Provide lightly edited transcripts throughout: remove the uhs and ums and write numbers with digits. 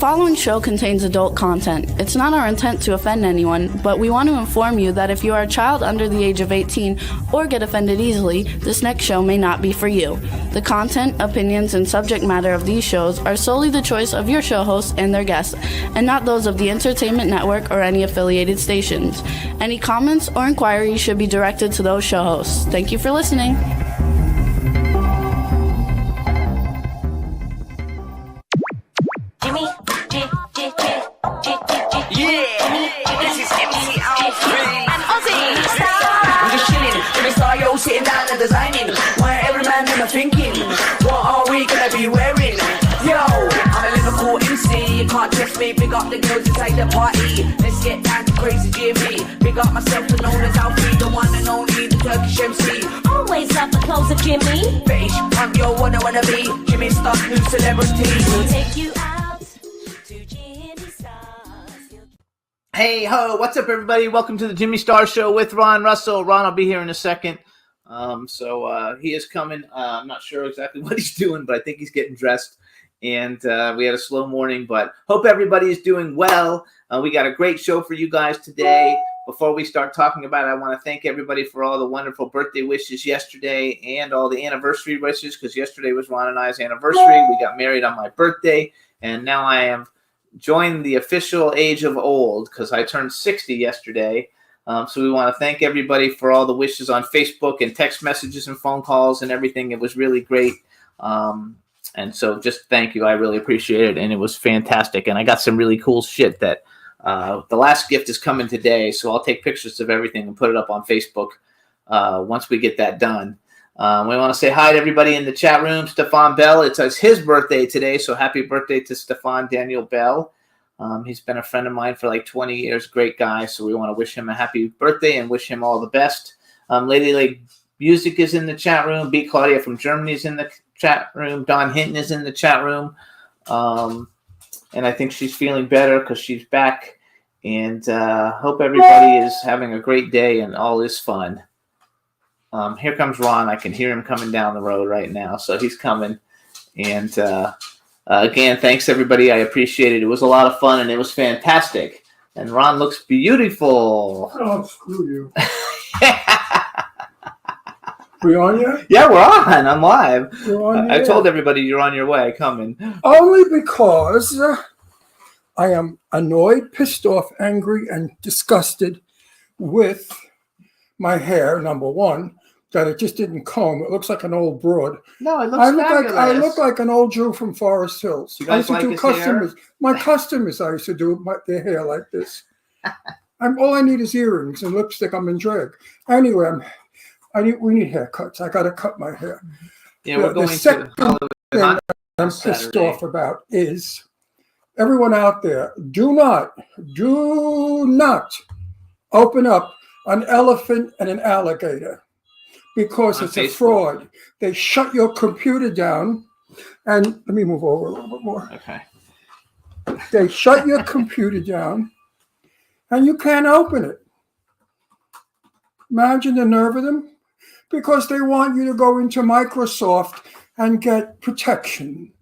following show contains adult content. It's not our intent to offend anyone, but we want to inform you that if you are a child under the age of 18 or get offended easily, this next show may not be for you. The content, opinions, and subject matter of these shows are solely the choice of your show hosts and their guests, and not those of the Entertainment Network or any affiliated stations. Any comments or inquiries should be directed to those show hosts. Thank you for listening. Sitting down and designing, why every man in my thinking, what are we gonna be wearing? Yo, I'm a Liverpool MC, you can't trust me, big up the girls inside the party, let's get down to crazy Jimmy, big up myself and known as Alfie, the one and only, the Turkish MC. Always love the clothes of Jimmy. Bitch, I'm your one I wanna be, Jimmy Star's new celebrity. We'll take you out to Jimmy Star's. Hey ho, what's up everybody? Welcome to the Jimmy Star Show with Ron Russell. Ron will be here in a second. So he is coming. I'm not sure exactly what he's doing, but I think he's getting dressed. And we had a slow morning, but hope everybody is doing well. We got a great show for you guys today. Before we start talking about it, I want to thank everybody for all the wonderful birthday wishes yesterday and all the anniversary wishes, because yesterday was Ron and I's anniversary. We got married on my birthday, and now I am joined the official age of old because I turned 60 yesterday. So we want to thank everybody for all the wishes on Facebook and text messages and phone calls and everything. It was really great. And so just thank you. I really appreciate it. And it was fantastic. And I got some really cool shit that the last gift is coming today. So I'll take pictures of everything and put it up on Facebook once we get that done. We want to say hi to everybody in the chat room. Stefan Bell, it's his birthday today. So happy birthday to Stefan Daniel Bell. He's been a friend of mine for like 20 years. Great guy. So we want to wish him a happy birthday and wish him all the best. Lady Lake Music is in the chat room. B. Claudia from Germany is in the chat room. Don Hinton is in the chat room. And I think she's feeling better because she's back. And hope everybody is having a great day and all is fun. Here comes Ron. I can hear him coming down the road right now. So he's coming. And again, thanks everybody. I appreciate it. It was a lot of fun and it was fantastic. And Ron looks beautiful. Oh, screw you. We on yet? Yeah, we're on. I'm live. I told everybody you're on your way. Coming. Only because I am annoyed, pissed off, angry, and disgusted with my hair, number one, that it just didn't comb. It looks like an old broad. No, it looks fabulous. I look like an old Jew from Forest Hills. You guys like his hair? My customers, I used to do their hair like this. All I need is earrings and lipstick. I'm in drag. Anyway, we need haircuts. I got to cut my hair. Yeah, we're going the second to thing I'm pissed off about is everyone out there, do not open up an elephant and an alligator. Because it's a fraud. They shut your computer down. And let me move over a little bit more. Okay. They shut your computer down and you can't open it. Imagine the nerve of them. Because they want you to go into Microsoft and get protection.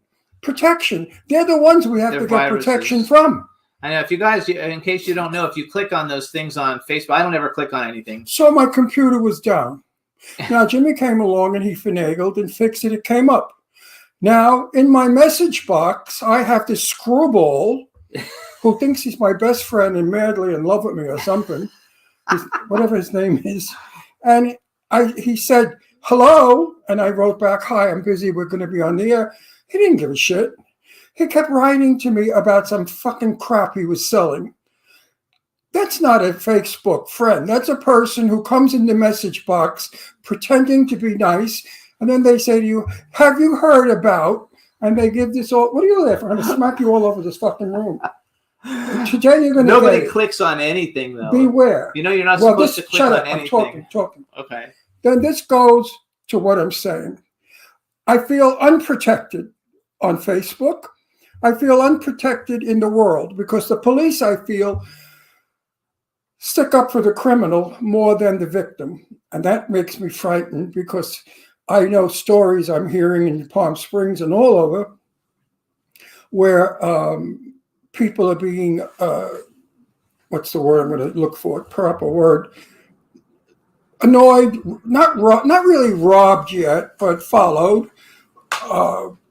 Protection. They're the ones we have to get viruses. Protection from. I know if you guys, in case you don't know, if you click on those things on Facebook, I don't ever click on anything. So my computer was down. Now, Jimmy came along and he finagled and fixed it. It came up. Now, in my message box, I have this screwball who thinks he's my best friend and madly in love with me or something, whatever his name is. And he said, hello. And I wrote back, hi, I'm busy. We're going to be on the air. He didn't give a shit. He kept writing to me about some fucking crap he was selling. That's not a Facebook friend. That's a person who comes in the message box pretending to be nice. And then they say to you, have you heard about? And they give this all. What are you laughing? I'm going to smack you all over this fucking room. Today you're going to Nobody clicks on anything, though. Beware. You know you're not supposed to click on anything. I'm talking. Okay. Then this goes to what I'm saying. I feel unprotected on Facebook. I feel unprotected in the world because the police, I feel, stick up for the criminal more than the victim. And that makes me frightened because I know stories I'm hearing in Palm Springs and all over where people are being, what's the word I'm going to look for? Proper word. Annoyed, not really robbed yet, but followed,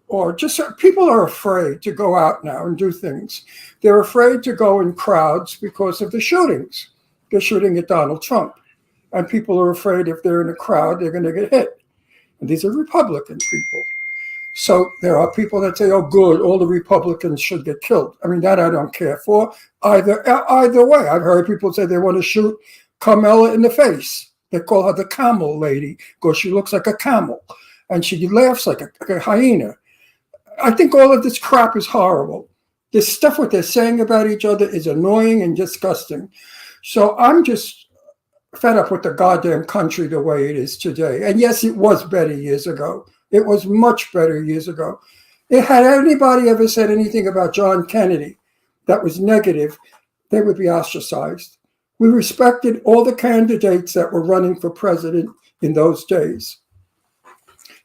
or just people are afraid to go out now and do things. They're afraid to go in crowds because of the shootings. They're shooting at Donald Trump, and people are afraid if they're in a crowd, they're going to get hit. And these are Republican people. So there are people that say, "Oh, good, all the Republicans should get killed." I mean, that I don't care for either way. I've heard people say they want to shoot Carmela in the face. They call her the camel lady because she looks like a camel and she laughs like a hyena. I think all of this crap is horrible. This stuff what they're saying about each other is annoying and disgusting. So I'm just fed up with the goddamn country the way it is today. And yes, it was better years ago. It was much better years ago. Had anybody ever said anything about John Kennedy that was negative, they would be ostracized. We respected all the candidates that were running for president in those days.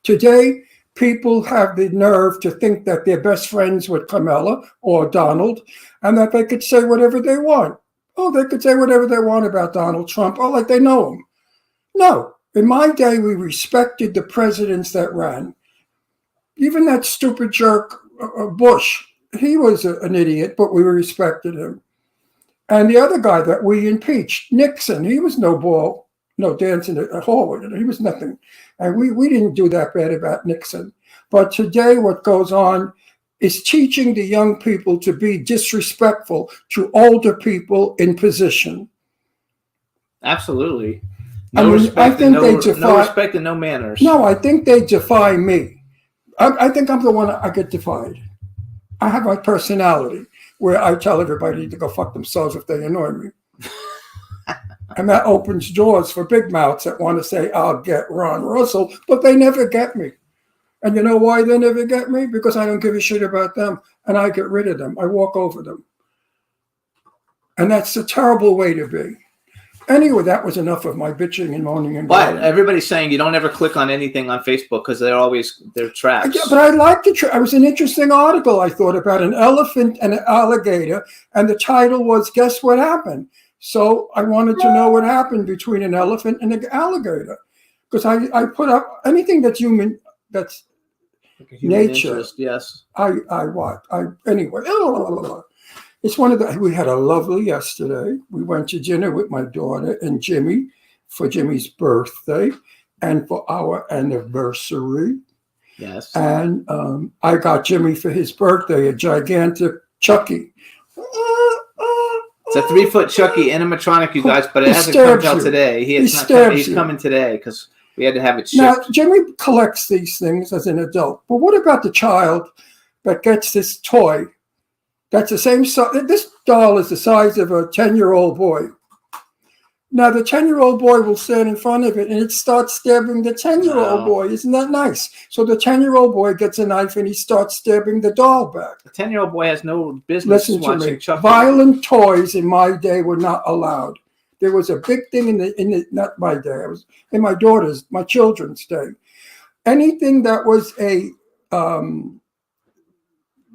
Today, people have the nerve to think that they're best friends with Kamala or Donald and that they could say whatever they want. Oh, they could say whatever they want about Donald Trump. Oh, like they know him. No. In my day, we respected the presidents that ran. Even that stupid jerk, Bush, he was an idiot, but we respected him. And the other guy that we impeached, Nixon, he was no ball, no dancing at all. He was nothing. And we didn't do that bad about Nixon. But today what goes on is teaching the young people to be disrespectful to older people in position. Absolutely. I mean, I think they defy, no respect and no manners. No, I think they defy me. I think I'm the one I get defied. I have my personality where I tell everybody to go fuck themselves if they annoy me. And that opens doors for big mouths that want to say, I'll get Ron Russell, but they never get me. And you know why they never get me? Because I don't give a shit about them and I get rid of them. I walk over them. And that's a terrible way to be. Anyway, that was enough of my bitching and moaning and But groaning. everybody's saying you don't ever click on anything on Facebook because they're traps. Yeah, but I liked it. It was an interesting article I thought about an elephant and an alligator, and the title was "Guess What Happened?" So I wanted to know what happened between an elephant and an alligator, because I put up anything that's human, that's Human nature. interest, yes. Anyway. It's one of the, we had a lovely yesterday. We went to dinner with my daughter and Jimmy for Jimmy's birthday and for our anniversary. Yes. And I got Jimmy for his birthday a gigantic Chucky. It's a 3-foot Chucky animatronic, you guys, but it He hasn't come stabs out you. today. He's you. coming today because we had to have it shipped. Now, Jimmy collects these things as an adult, but what about the child that gets this toy? That's the same size. This doll is the size of a 10-year-old boy. Now, the 10-year-old boy will stand in front of it and it starts stabbing the 10-year-old boy. Isn't that nice? So the 10-year-old boy gets a knife and he starts stabbing the doll back. The 10-year-old boy has no business Listen to watching me. Chucky. Violent toys in my day were not allowed. There was a big thing in the not my day. It was in my children's day. Anything that was a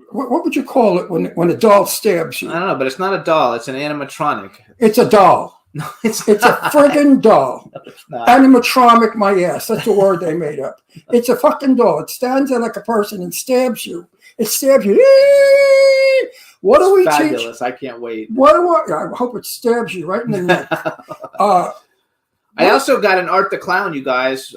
what would you call it when a doll stabs you? I don't know, but it's not a doll. It's an animatronic. It's a doll. No, it's a friggin' doll. No, it's not. Animatronic, my ass. That's the word they made up. It's a fucking doll. It stands there like a person and stabs you. It stabs you. What do we teach? Fabulous. I can't wait. I hope it stabs you right in the neck. I also got an Art the Clown, you guys.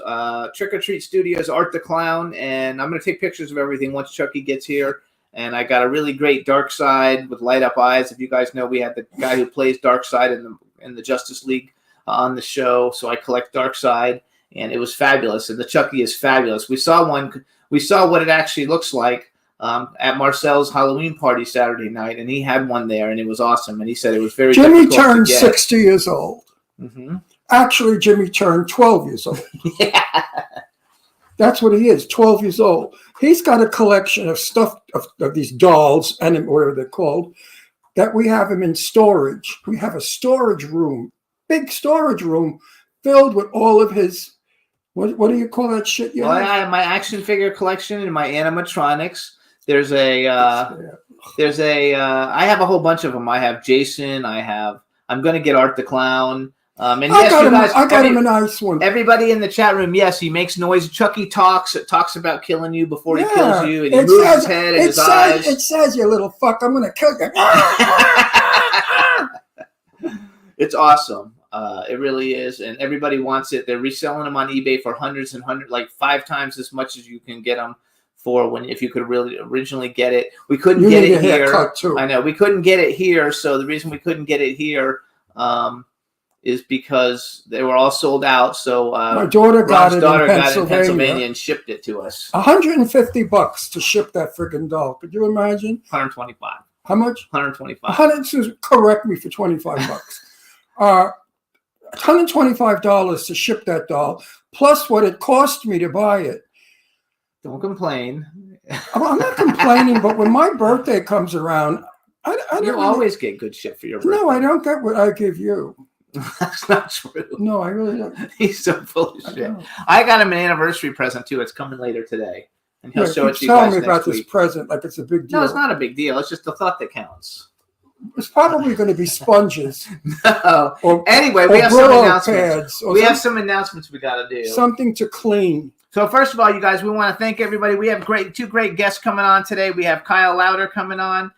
Trick or Treat Studios Art the Clown, and I'm going to take pictures of everything once Chucky gets here. And I got a really great Darkseid with light up eyes. If you guys know, we had the guy who plays Darkseid in the Justice League on the show. So I collect Darkseid, and it was fabulous. And the Chucky is fabulous. We saw what it actually looks like at Marcel's Halloween party Saturday night, and he had one there, and it was awesome. And he said it was very Jimmy difficult turned to get. 60 years old. Mm-hmm. Actually, Jimmy turned 12 years old. Yeah. That's what he is, 12 years old. He's got a collection of stuff, of these dolls, and whatever they're called, that we have him in storage. We have a storage room, big storage room, filled with all of his, what do you call that shit? Well, I have my action figure collection and my animatronics. There's a There's a. I have a whole bunch of them. I have Jason. I'm going to get Art the Clown. And yes, you guys. I got him a nice one. Everybody in the chat room, yes, he makes noise. Chucky talks. It talks about killing you before he Yeah. kills you, and he It moves says- his head and It his says, eyes. it says, you little fuck, I'm going to kill you. It's awesome. It really is, and everybody wants it. They're reselling them on eBay for hundreds and hundreds, like 5 times as much as you can get them for if you could really originally get it. We couldn't You get need it a here. haircut, too. I know we couldn't get it here. So the reason we couldn't get it here is because they were all sold out. So My daughter got Ron's it in daughter got it in Pennsylvania. Pennsylvania and shipped it to us. $150 to ship that friggin' doll. Could you imagine? 125. How much? 125. Correct me for $25. $125 to ship that doll, plus what it cost me to buy it. Don't complain. I'm not complaining, but when my birthday comes around, I don't You really- always get good shit for your birthday. No, I don't get what I give you. That's not true. No, I really don't. He's so full of I shit. don't. I got him an anniversary present too. It's coming later today, and he'll Yeah, show it keep to you telling guys me about next this week. present like it's a big deal. No, it's not a big deal. It's just the thought that counts. It's probably going to be sponges No. or, Anyway, or we have some Brillo announcements. pads or We have some announcements we got to do. something to clean. So first of all, you guys, we want to thank everybody. We have two great guests coming on today. We have Kyle Lauder coming on,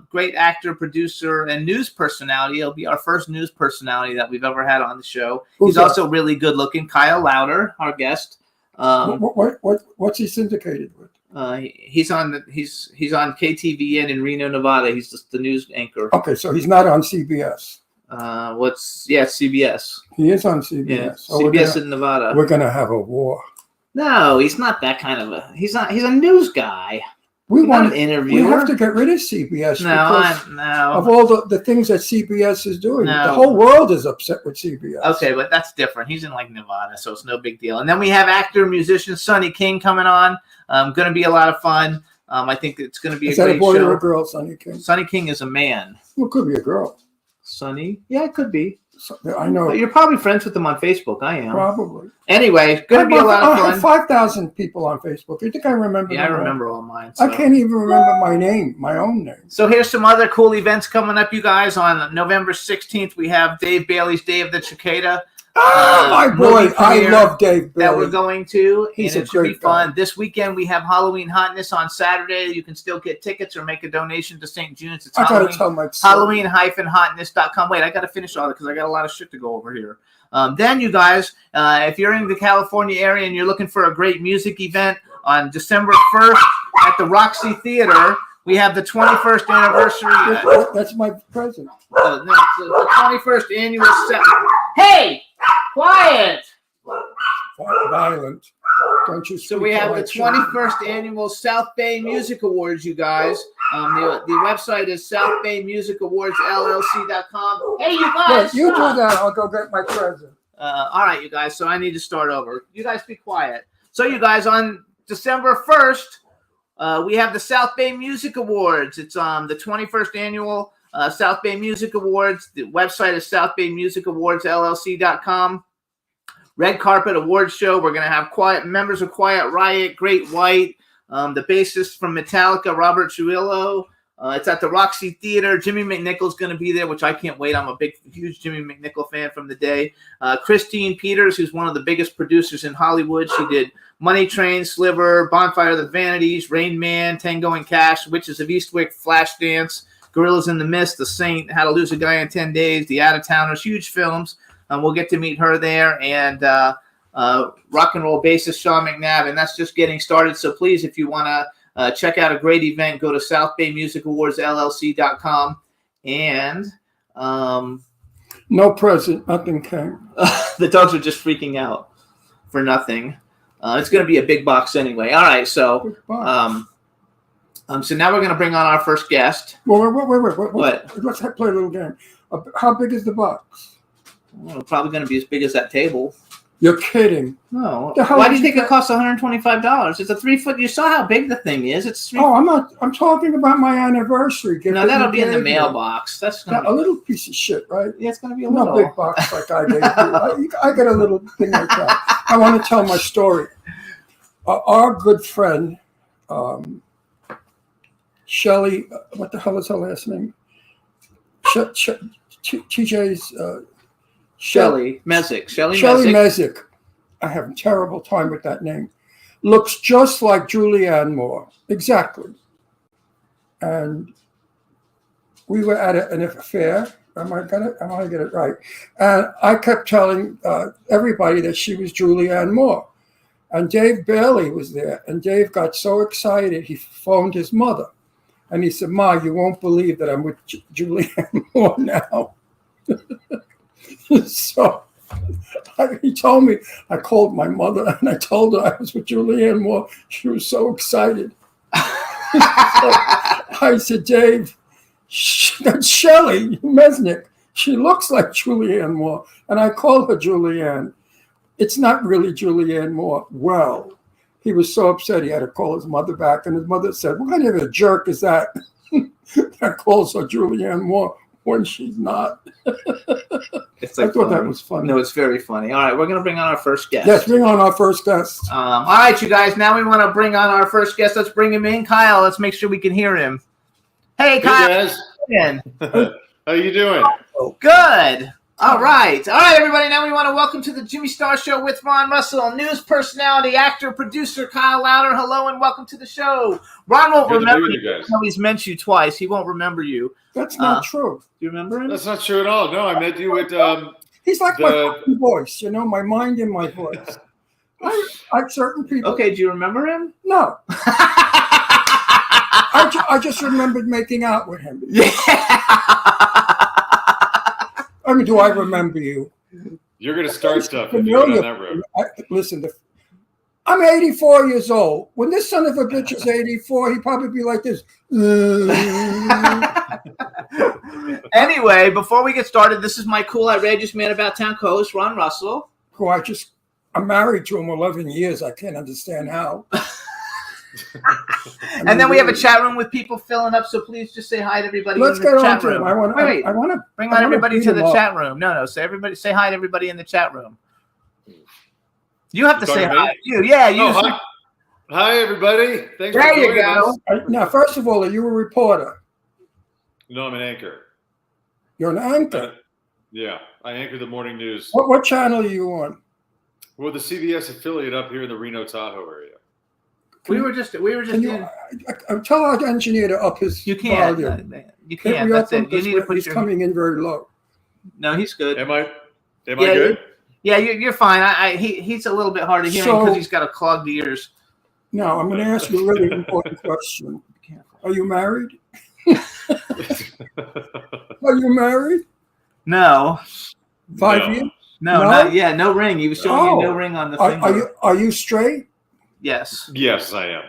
great actor, producer, and news personality. He'll be our first news personality that we've ever had on the show. Who's He's that? also really good looking. Kyle Lauder, our guest. What's he syndicated with? He's on KTVN in Reno, Nevada. He's just the news anchor. Okay, so he's not on CBS. CBS. He is on CBS. Yeah, So CBS in Nevada. we're gonna have a war. No, he's not that kind of a. He's not. He's a news guy. We He's not want an we interviewer. have to get rid of CBS because No. of all the things that CBS is doing. No. The whole world is upset with CBS. Okay, but that's different. He's in like Nevada, so it's no big deal. And then we have actor, musician Sonny King coming on. Going to be a lot of fun. I think it's going to be Is a that great a boy show. or a girl, Sonny King? Sonny King is a man. Well, it could be a girl. Sonny? Yeah, it could be. So, I know. But you're probably friends with him on Facebook. I am. Probably. Anyway, going to be a lot of I have fun. 5,000 people on Facebook. You think I remember? Yeah, I them all? remember all mine. I so. can't even remember my name, my own name. So here's some other cool events coming up, you guys. On November 16th, we have Dave Bailey's Day of the Cicada. My boy, movie I premiere love Dave that we're Bailey. going to. He's and a it should be great guy. fun. This weekend we have Halloween Hotness on Saturday. You can still get tickets or make a donation to St. June's. It's I gotta Halloween. tell my story. Halloween-hotness.com. Wait, I got to finish all it because I got a lot of shit to go over here. Then, you guys, if you're in the California area and you're looking for a great music event on December 1st at the Roxy Theater, we have the 21st anniversary. That's my present. No, it's the 21st annual set. Hey, quiet! Violent. Don't you? So speak we have the like children. 21st annual South Bay Music Awards, you guys. The website is southbaymusicawardslllc.com. Hey, you guys! Wait, you do stop. that. I'll go get my present. All right, you guys. So I need to start over. You guys be quiet. So you guys, on December 1st, we have the South Bay Music Awards. It's the 21st annual South Bay Music Awards. The website is southbaymusicawardslllc.com. Red Carpet Awards Show. We're going to have members of Quiet Riot, Great White, the bassist from Metallica, Robert Trujillo. It's at the Roxy Theater. Jimmy McNichol's going to be there, which I can't wait. I'm a huge Jimmy McNichol fan from the day. Christine Peters, who's one of the biggest producers in Hollywood. She did Money Train, Sliver, Bonfire of the Vanities, Rain Man, Tango and Cash, Witches of Eastwick, Flashdance, Gorillas in the Mist, The Saint, How to Lose a Guy in 10 Days, The Out-of-Towners, huge films. We'll get to meet her there, and rock and roll bassist Sean McNabb, and that's just getting started. So please, if you want to check out a great event, go to southbaymusicawardslllc.com. And No present. Nothing came. the dogs are just freaking out for nothing. It's going to be a big box anyway. All right, so so now we're going to bring on our first guest. Wait. What? Let's play a little game. How big is the box? Well, probably going to be as big as that table. You're kidding. No. The hell Why do did you you think it get- costs $125? It's a 3-foot. You saw how big the thing is. It's 3 Oh, I'm talking about my anniversary gift. No, that that'll you be in the gave me. mailbox. That's Yeah, gonna a be, little piece of shit, right? yeah, it's gonna be a Not a little. big box like I gave you. I got a little thing like that. I want to tell my story. Our good friend, Shelley, what the hell is her last name? TJ's Shelley Mesick. Shelley Shelley Mesick. Mesick. I have a terrible time with that name. Looks just like Julianne Moore. Exactly. And we were at an affair. Am I gonna get it right? And I kept telling everybody that she was Julianne Moore. And Dave Bailey was there. And Dave got so excited, he phoned his mother. And he said, "Ma, you won't believe that I'm with Julianne Moore now." So he told me, I called my mother and I told her I was with Julianne Moore. She was so excited. I said, "Dave, that's Shelley Mesnick. She looks like Julianne Moore." And I called her Julianne. It's not really Julianne Moore. Well, he was so upset he had to call his mother back. And his mother said, "What kind of a jerk is that that calls her Julianne Moore when she's not?" It's I like thought that funny. was funny. No, it's very funny. All right, we're going to bring on our first guest. Yes, bring on our first guest. All right, you guys. Now we want to bring on our first guest. Let's bring him in. Kyle, let's make sure we can hear him. Hey, Kyle. Hey guys, In. how you doing? Good. All right, everybody. Now we want to welcome to the Jimmy Star Show with Ron Russell, news personality, actor, producer Kyle Louder. Hello and welcome to the show. Ron won't Good to be remember with you you. guys. He's met you twice. He won't remember you. That's not true. Do you remember him? That's not true at all. No, I met you at He's like my The- fucking voice, my mind in my voice. I certain people. Okay, do you remember him? No. I just remembered making out with him. Yeah. I mean, do I remember you? You're gonna start stuff if you go down that road. Listen, I'm 84 years old. When this son of a bitch is 84, he'd probably be like this. Anyway, before we get started, this is my cool, outrageous man about town co-host, Ron Russell. Who I'm married to him 11 years. I can't understand how. And then we have a chat room with people filling up, so please just say hi to everybody Let's in the get on chat to room. him. I want to Bring on everybody to the chat room. No, say hi to everybody in the chat room. You have to say talking to hi. me? You, yeah, you. Oh, hi. Hi, everybody. Thanks There for you joining go. us. Now, first of all, are you a reporter? No, I'm an anchor. You're an anchor. Yeah, I anchor the morning news. What channel are you on? We're the CBS affiliate up here in the Reno Tahoe area. We were just Can you tell our engineer to up his You can't. volume? You Can't can't. we That's up him? it. You need to put He's your. coming in very low. No, he's good. Am I Yeah, good? Yeah, you're fine. He's a little bit hard of hearing So- because he's got a clogged ears. Now, I'm going to ask you a really important question. Are you married? Are you married? No, 5 No. years? no, No? not yet. No ring. He was showing Oh. you no ring on the Are finger. you straight? Yes. Yes, I am.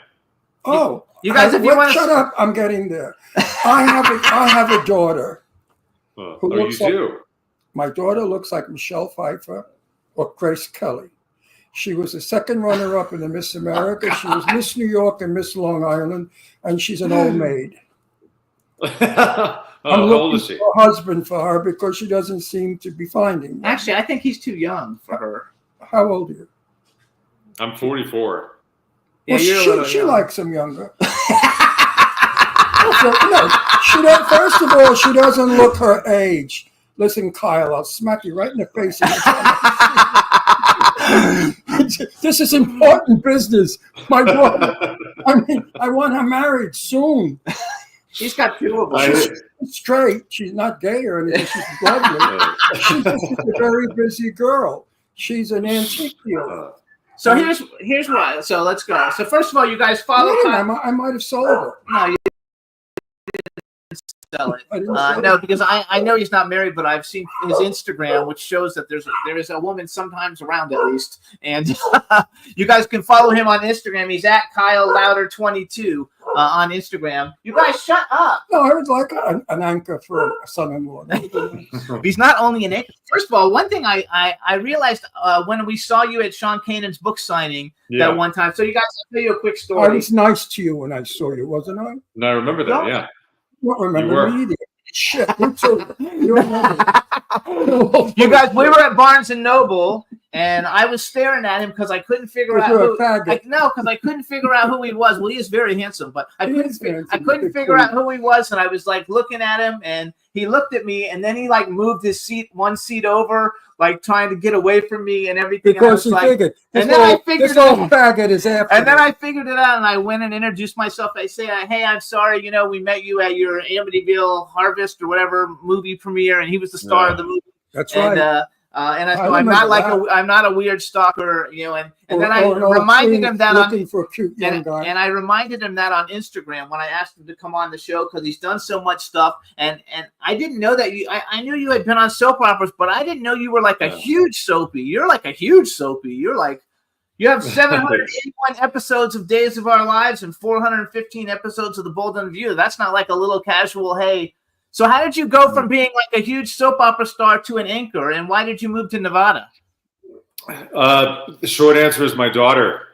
Oh, You guys, if you want to shut up, I'm getting there. I have a daughter. Oh, Who you looks like- do? My daughter looks like Michelle Pfeiffer or Grace Kelly. She was the second runner-up in the Miss America. She was Miss New York and Miss Long Island, and she's an old maid. I'm How old looking is she? for a husband for her because she doesn't seem to be finding one. Actually, I think he's too young for her. How old are you? I'm 44. Yeah, Well, you're a little she young. likes him younger. No, she don't, first of all, she doesn't look her age. Listen, Kyle, I'll smack you right in the face. This is important business. My daughter, I want her married soon. He's got two of them. She's straight. She's not gay or anything. She's lovely. She's just a very busy girl. She's an antique dealer. So here's why. So let's go. So first of all, you guys follow. I might have sold her. No, you didn't sell it. I didn't sell No, it. because I know he's not married, but I've seen his Instagram, which shows that there is a woman sometimes around at least, and you guys can follow him on Instagram. He's at Kyle Louder 22 on Instagram. You guys, shut up. No, I would like an anchor for a son-in-law. He's not only an anchor. First of all, one thing I realized when we saw you at Sean Kanan's book signing Yeah. that one time. So you guys, I'll tell you a quick I story. was nice to you when I saw you, wasn't I? No, I remember that. Yeah. You don't remember were. me either. Shit, you too. You remember. You guys, we were at Barnes and Noble, and I was staring at him because I couldn't figure out You're a who. faggot. Because I couldn't figure out who he was. Well, he is very handsome, but I He couldn't. is handsome, I couldn't big figure fool. out who he was, and I was like looking at him, and he looked at me, and then he like moved his seat one seat over, like trying to get away from me and everything. And I Because was he like, figured. and then I figured this it old out. faggot is after And then me. I figured it out, and I went and introduced myself. I say, "Hey, I'm sorry, we met you at your Amityville Harvest or whatever movie premiere, and he was the star of the movie." That's And right. and I, I so I'm not remember like that. I'm not a weird stalker, and then I Or an old reminded queen him that looking for a cute young and, guy. and I reminded him that on Instagram when I asked him to come on the show because he's done so much stuff. And I didn't know that I knew you had been on soap operas, but I didn't know you were like a huge soapy. You're like a huge soapy. You have 781 episodes of Days of Our Lives and 415 episodes of The Bold and the View. That's not like a little casual, hey. So how did you go from being like a huge soap opera star to an anchor, and why did you move to Nevada? The short answer is my daughter.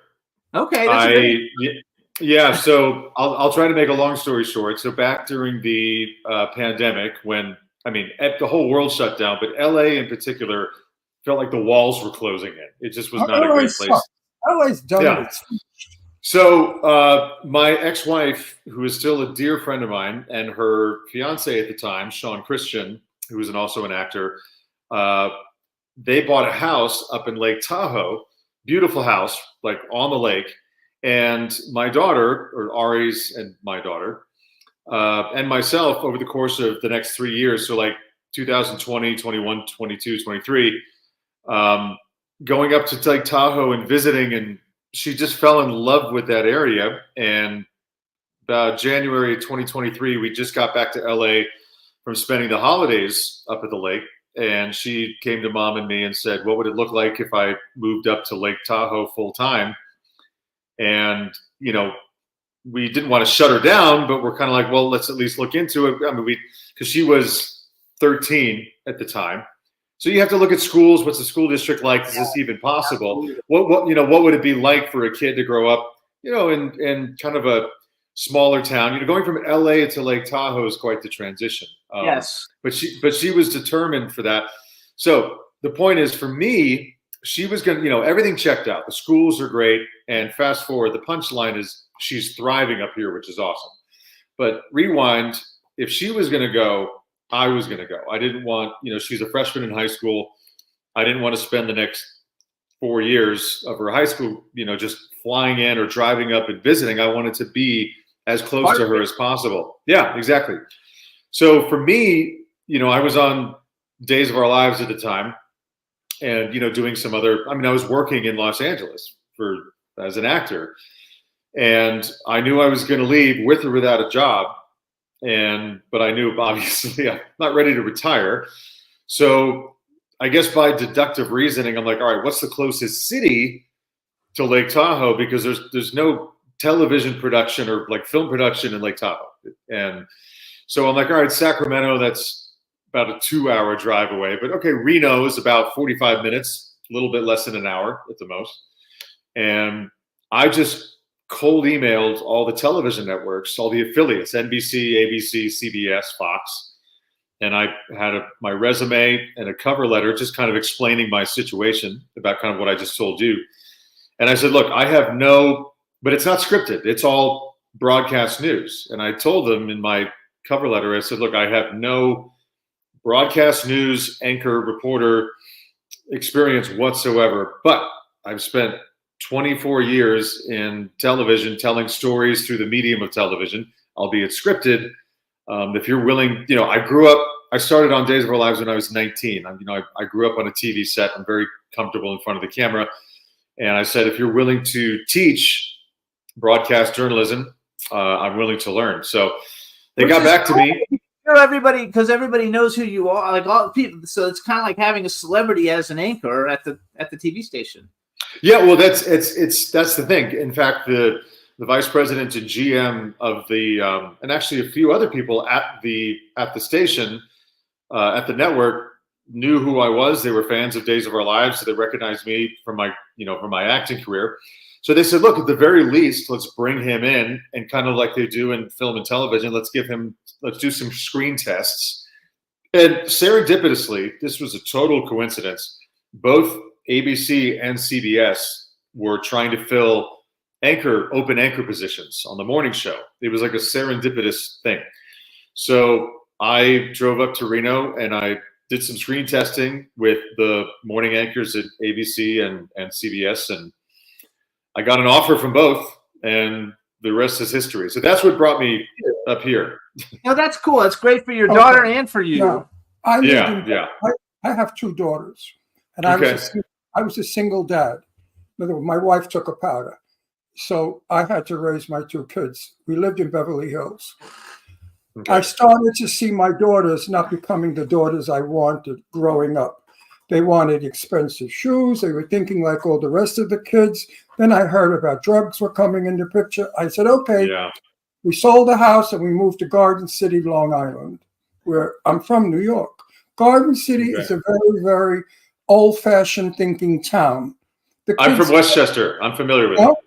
Okay. That's So I'll try to make a long story short. So back during the pandemic, when the whole world shut down, but LA in particular felt like the walls were closing in. It just was not a great place. LA's done Yeah. it. So my ex-wife, who is still a dear friend of mine, and her fiance at the time, Sean Christian, who was also an actor, they bought a house up in Lake Tahoe, beautiful house, like on the lake. And my daughter, or Ari's and my daughter, and myself over the course of the next 3 years, so like 2020, 21, 22, 23, going up to Lake Tahoe and visiting, and she just fell in love with that area. And about January 2023, we just got back to LA from spending the holidays up at the lake. And she came to Mom and me and said, what would it look like if I moved up to Lake Tahoe full time? And, we didn't want to shut her down, but we're kind of like, well, let's at least look into it. Because she was 13 at the time. So you have to look at schools. What's the school district like? Is this even possible? What would it be like for a kid to grow up, in kind of a smaller town? Going from LA to Lake Tahoe is quite the transition. yes. But she was determined for that. So the point is, for me, she was going to, everything checked out. The schools are great. And fast forward, the punchline is she's thriving up here, which is awesome. But rewind, if she was going to go, I was going to go. I didn't want, she's a freshman in high school. I didn't want to spend the next 4 years of her high school, just flying in or driving up and visiting. I wanted to be as close to her as possible. Yeah, exactly. So for me, I was on Days of Our Lives at the time and, doing some other, I was working in Los Angeles as an actor, and I knew I was going to leave with or without a job. But I knew obviously I'm not ready to retire. So I guess by deductive reasoning, I'm like, all right, what's the closest city to Lake Tahoe? Because there's no television production or like film production in Lake Tahoe. And so I'm like, all right, Sacramento, that's about a 2-hour drive away. But okay, Reno is about 45 minutes, a little bit less than an hour at the most. And I just cold emailed all the television networks, all the affiliates, NBC, ABC, CBS, Fox. And I had my resume and a cover letter just kind of explaining my situation about kind of what I just told you. And I said, look, but it's not scripted. It's all broadcast news. And I told them in my cover letter, I said, look, I have no broadcast news anchor reporter experience whatsoever, but I've spent 24 years in television, telling stories through the medium of television, albeit scripted. If you're willing, I started on Days of Our Lives when I was 19. I grew up on a TV set. I'm very comfortable in front of the camera. And I said, if you're willing to teach broadcast journalism, I'm willing to learn. So they got back to me. Everybody, because everybody knows who you are, like all people. So it's kind of like having a celebrity as an anchor at the TV station. Yeah, well, that's the thing. In fact, the vice president and GM of the and actually a few other people at the station, at the network, knew who I was. They were fans of Days of Our Lives, so they recognized me from my acting career. So they said, look, at the very least, let's bring him in, and kind of like they do in film and television, let's do some screen tests. And serendipitously, this was a total coincidence. Both ABC and CBS were trying to fill open anchor positions on the morning show. It was like a serendipitous thing. So I drove up to Reno and I did some screen testing with the morning anchors at ABC and CBS, and I got an offer from both, and the rest is history. So that's what brought me up here. No, that's cool. That's great for your daughter and for you. Now, I lived Yeah, in- yeah. I have 2 daughters, and Okay. I was a single dad. In other words, my wife took a powder, so I had to raise my 2 kids. We lived in Beverly Hills. Okay. I started to see my daughters not becoming the daughters I wanted growing up. They wanted expensive shoes. They were thinking like all the rest of the kids. Then I heard about drugs were coming in the picture. I said, okay, Yeah. we sold the house and we moved to Garden City, Long Island, where I'm from New York. Garden City is a very, very old-fashioned thinking town. The I'm kids- from Westchester. I'm familiar with Oh, it.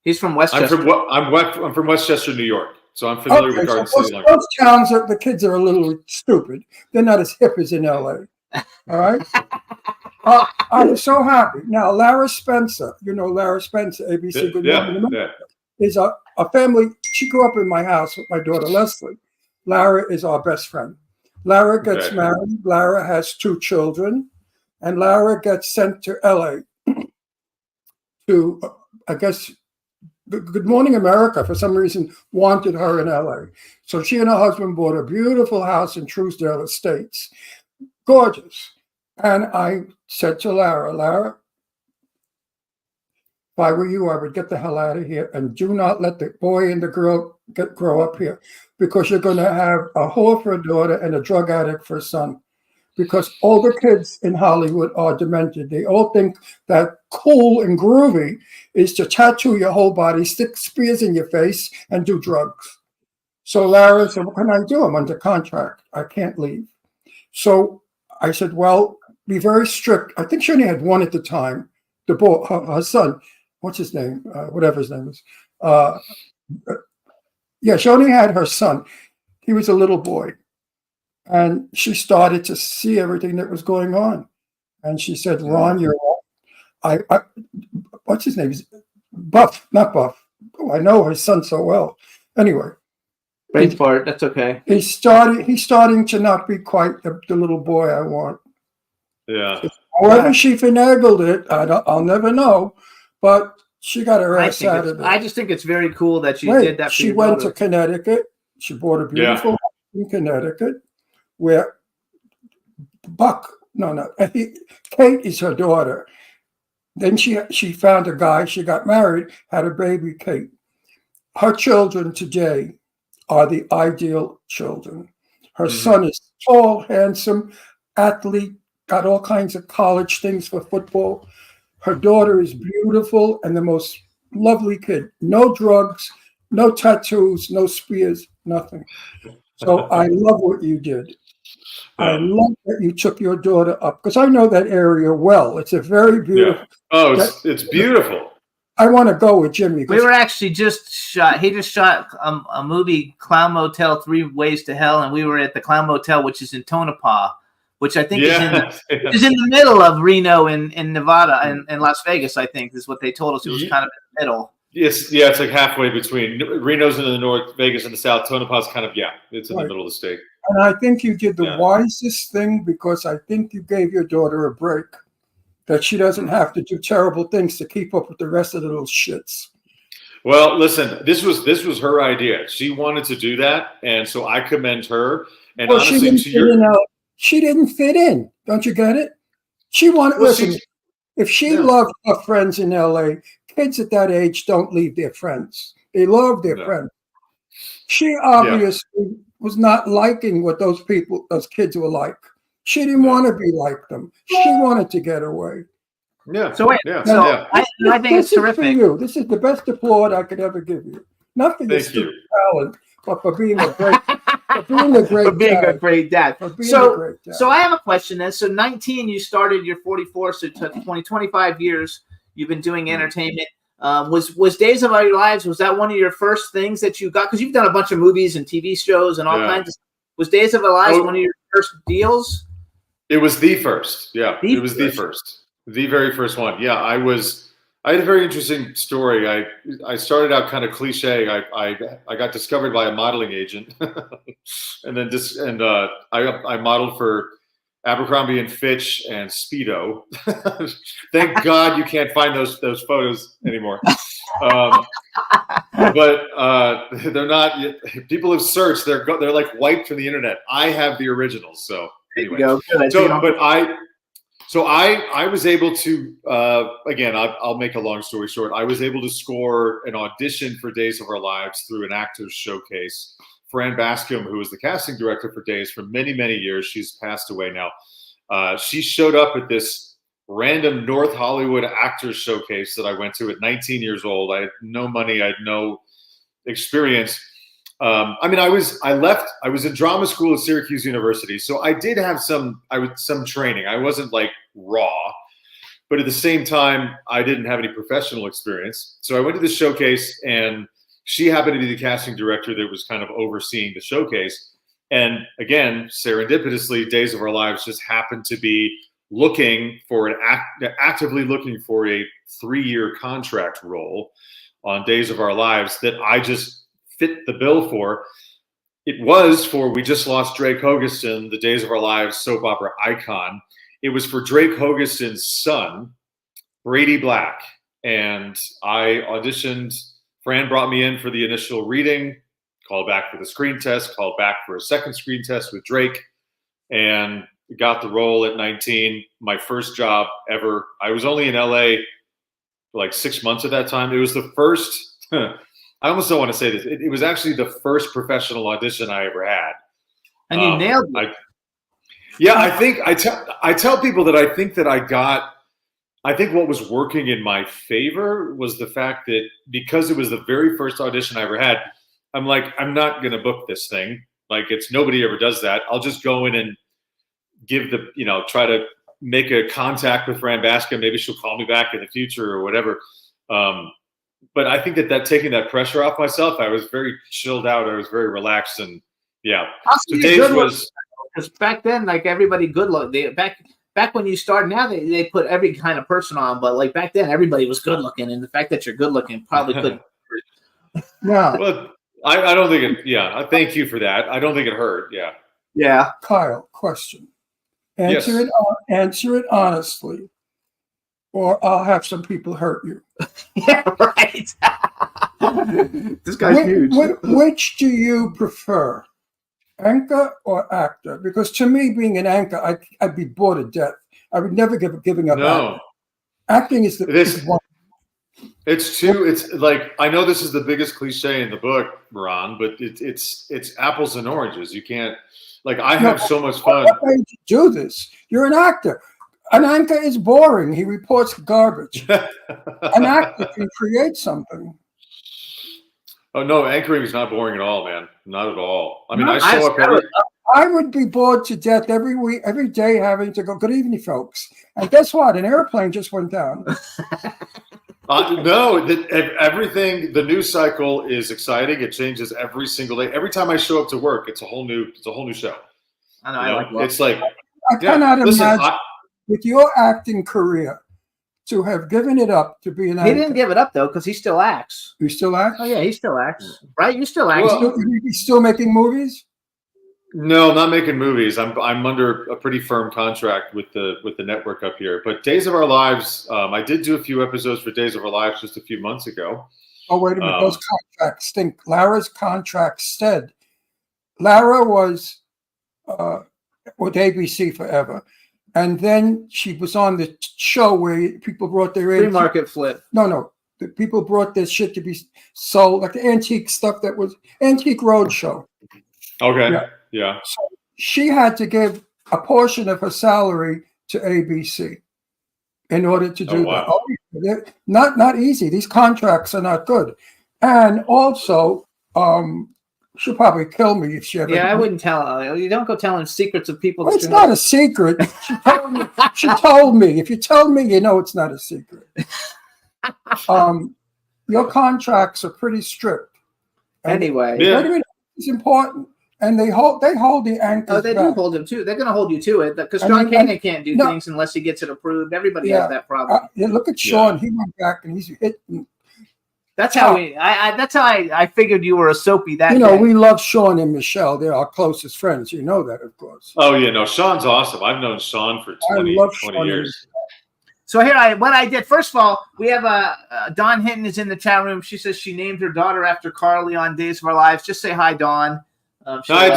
He's from I'm Westchester. from Westchester, New York. So I'm familiar with Garden so City. Long those towns, the kids are a little stupid. They're not as hip as in LA. All right. I'm so happy. Now, Lara Spencer, you know Lara Spencer, ABC Good Morning Yeah, America, yeah. is a family. She grew up in my house with my daughter Leslie. Lara is our best friend. Lara gets Okay. married. Lara has 2 children, and Lara gets sent to LA to, I guess, Good Morning America, for some reason, wanted her in LA. So she and her husband bought a beautiful house in Truesdale Estates. Gorgeous. And I said to Lara, if I were you, I would get the hell out of here and do not let the boy and the girl grow up here, because you're going to have a whore for a daughter and a drug addict for a son. Because all the kids in Hollywood are demented. They all think that cool and groovy is to tattoo your whole body, stick spears in your face, and do drugs. So Lara said, what can I do? I'm under contract. I can't leave. So I said, well, be very strict. I think she only had 1 at the time. The boy, her son, what's his name? Whatever his name is. Yeah, she only had her son. He was a little boy. And she started to see everything that was going on. And she said, Ron, you're I what's his name? Buff, not Buff. Oh, I know her son so well. Anyway. Great part. That's okay. He's starting to not be quite the little boy I want. Yeah. However she finagled it, I'll never know. But she got her ass out of it. I just think it's very cool that you Wait, did that. For she your went daughter. to Connecticut. She bought a beautiful house in Connecticut where Kate is her daughter. Then she found a guy. She got married, had a baby, Kate. Her children today are the ideal children. Her son is tall, handsome, athlete, got all kinds of college things for football. Her daughter is beautiful and the most lovely kid. No drugs, no tattoos, no spears, nothing. So I love what you did. I love that you took your daughter up, because I know that area well. It's a very beautiful. Yeah. Oh, it's beautiful. I want to go with Jimmy. We were actually just shot. He just shot a movie, Clown Motel, 3 Ways to Hell, and we were at the Clown Motel, which is in Tonopah, which I think is in the middle of Reno in Nevada and Las Vegas. I think is what they told us. It was kind of in the middle. Yes, yeah, it's like halfway between. Reno's in the north, Vegas in the south. Tonopah's kind of it's in the middle of the state. And I think you did the wisest thing, because I think you gave your daughter a break, that she doesn't have to do terrible things to keep up with the rest of the little shits. Well, listen, this was her idea. She wanted to do that, and so I commend her. And Well, honestly, she didn't fit in. Don't you get it? She wanted. Well, listen, if she loved her friends in LA, kids at that age don't leave their friends. They love their friends. She obviously was not liking what those kids were like. She didn't want to be like them. She wanted to get away. Yeah. So wait, yeah. so yeah. I think it's This is for terrific. you. This is the best applaud I could ever give you. Not for your Thank you. stupid talent, but for being a great, for being a great For being a dad. great dad. For being a So, great dad. so I have a question then. So 19, you started your 44, so it took 25 years you've been doing entertainment. Was Days of Our Lives, was that one of your first things that you got? Because you've done a bunch of movies and TV shows and all kinds of stuff. Was Days of Our Lives one of your first deals? It was the first. Yeah, it was the first. The very first one. Yeah, I had a very interesting story. I started out kind of cliche. I got discovered by a modeling agent, and then I modeled for Abercrombie and Fitch and Speedo. Thank God you can't find those photos anymore. But they're not. People have searched. They're like wiped from the internet. I have the originals. So anyway, So I was able to, again, I'll make a long story short. I was able to score an audition for Days of Our Lives through an actors showcase. Fran Bascom, who was the casting director for Days for many, many years, she's passed away now. She showed up at this random North Hollywood actors showcase that I went to at 19 years old. I had no money. I had no experience. I mean, I was in drama school at Syracuse University, so I did have some training. I wasn't like raw, but at the same time, I didn't have any professional experience. So I went to the showcase, and she happened to be the casting director that was kind of overseeing the showcase. And again, serendipitously, Days of Our Lives just happened to be actively looking for a 3-year contract role on Days of Our Lives that I just fit the bill for. It was for, we just lost Drake Hogestyn, the Days of Our Lives soap opera icon. It was for Drake Hogestyn's son, Brady Black. And I auditioned. Fran brought me in for the initial reading, called back for the screen test, called back for a second screen test with Drake, and got the role at 19. My first job ever. I was only in LA for like 6 months at that time. It was the first, I almost don't want to say this. It was actually the first professional audition I ever had. And you nailed it. I think I tell people that I think what was working in my favor was the fact that because it was the very first audition I ever had, I'm like, I'm not going to book this thing. Like, it's nobody ever does that. I'll just go in and try to make a contact with Fran Bascom. Maybe she'll call me back in the future or whatever. But I think that taking that pressure off myself, I was very chilled out. I was very relaxed, and yeah. So Dave was, because back then, like, everybody good looking. Back when you started, now they put every kind of person on, but like back then, everybody was good looking, and the fact that you're good looking probably couldn't. Yeah. Well, I don't think it. Yeah, thank you for that. I don't think it hurt. Yeah. Yeah. Kyle, question. Answer it honestly, or I'll have some people hurt you. Yeah, right. This guy's huge. Which do you prefer, anchor or actor? Because to me, being an anchor, I'd be bored to death. I would never giving up. No, acting is the one. It's like, I know this is the biggest cliche in the book, Ron, but it's apples and oranges. You can't, like, I have so much fun. What made you do this? You're an actor. An anchor is boring. He reports garbage. An actor can create something. Oh no, anchoring is not boring at all, man. Not at all. I mean, I show up I would be bored to death every week, every day, having to go, good evening, folks. And guess what? An airplane just went down. No, everything, the news cycle is exciting. It changes every single day. Every time I show up to work, it's a whole new show. I know. It's like, I cannot imagine with your acting career to have given it up to be an actor. He didn't give it up though, because he still acts. You still act? Oh yeah, he still acts. Right? You still act. Well, He's still making movies? No, not making movies. I'm under a pretty firm contract with the network up here. But Days of Our Lives, I did do a few episodes for Days of Our Lives just a few months ago. Oh, wait a minute. Those contracts stink. Lara's contract said Lara was with ABC forever. And then she was on the show where people brought their Free market flip. No. The people brought their shit to be sold, like the antique stuff that was Antique Roadshow. Okay. Yeah. So she had to give a portion of her salary to ABC in order to do that. Oh, not easy. These contracts are not good. And also, she'll probably kill me if she ever. Yeah, I wouldn't tell her. You don't go telling secrets of people. Well, it's not a secret. She told me. If you tell me, you know it's not a secret. Your contracts are pretty strict. Anyway. Yeah. Wait a minute. It's important. and they hold the anchors. Oh, they do back. hold him too. They're going to hold you to it because I Sean mean, Kanan can't do no. things unless he gets it approved. Everybody Yeah. has that problem. Yeah, look at Sean. He went back and he's hitting. That's how I figured you were a soapy that You know, day. we love Sean and Michelle. They're our closest friends. You know that, of course. Oh yeah, no, Sean's awesome. I've known Sean for 20 love 20 Sean. years. So here, what I did. First of all, we have Dawn Hinton is in the chat room. She says she named her daughter after Carly on Days of Our Lives. Just say hi, Dawn. Hi,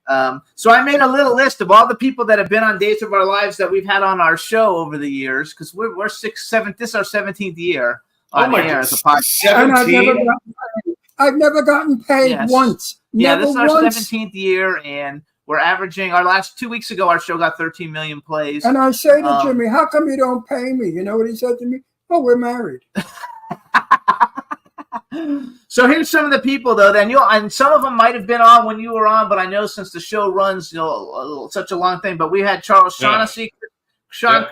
Dawn. So I made a little list of all the people that have been on Days of Our Lives that we've had on our show over the years because we're 7th. This is our 17th year on air as a podcast. And I've 17. never gotten paid Yes. once. Yeah, Never this is our once. 17th year, and we're averaging our last 2 weeks ago. Our show got 13 million plays. And I say to Um, Jimmy, "How come you don't pay me?" You know what he said to me? "Oh, we're married." So here's some of the people though. Then and some of them might have been on when you were on, but I know since the show runs, such a long thing. But we had Charles Shaughnessy, Charles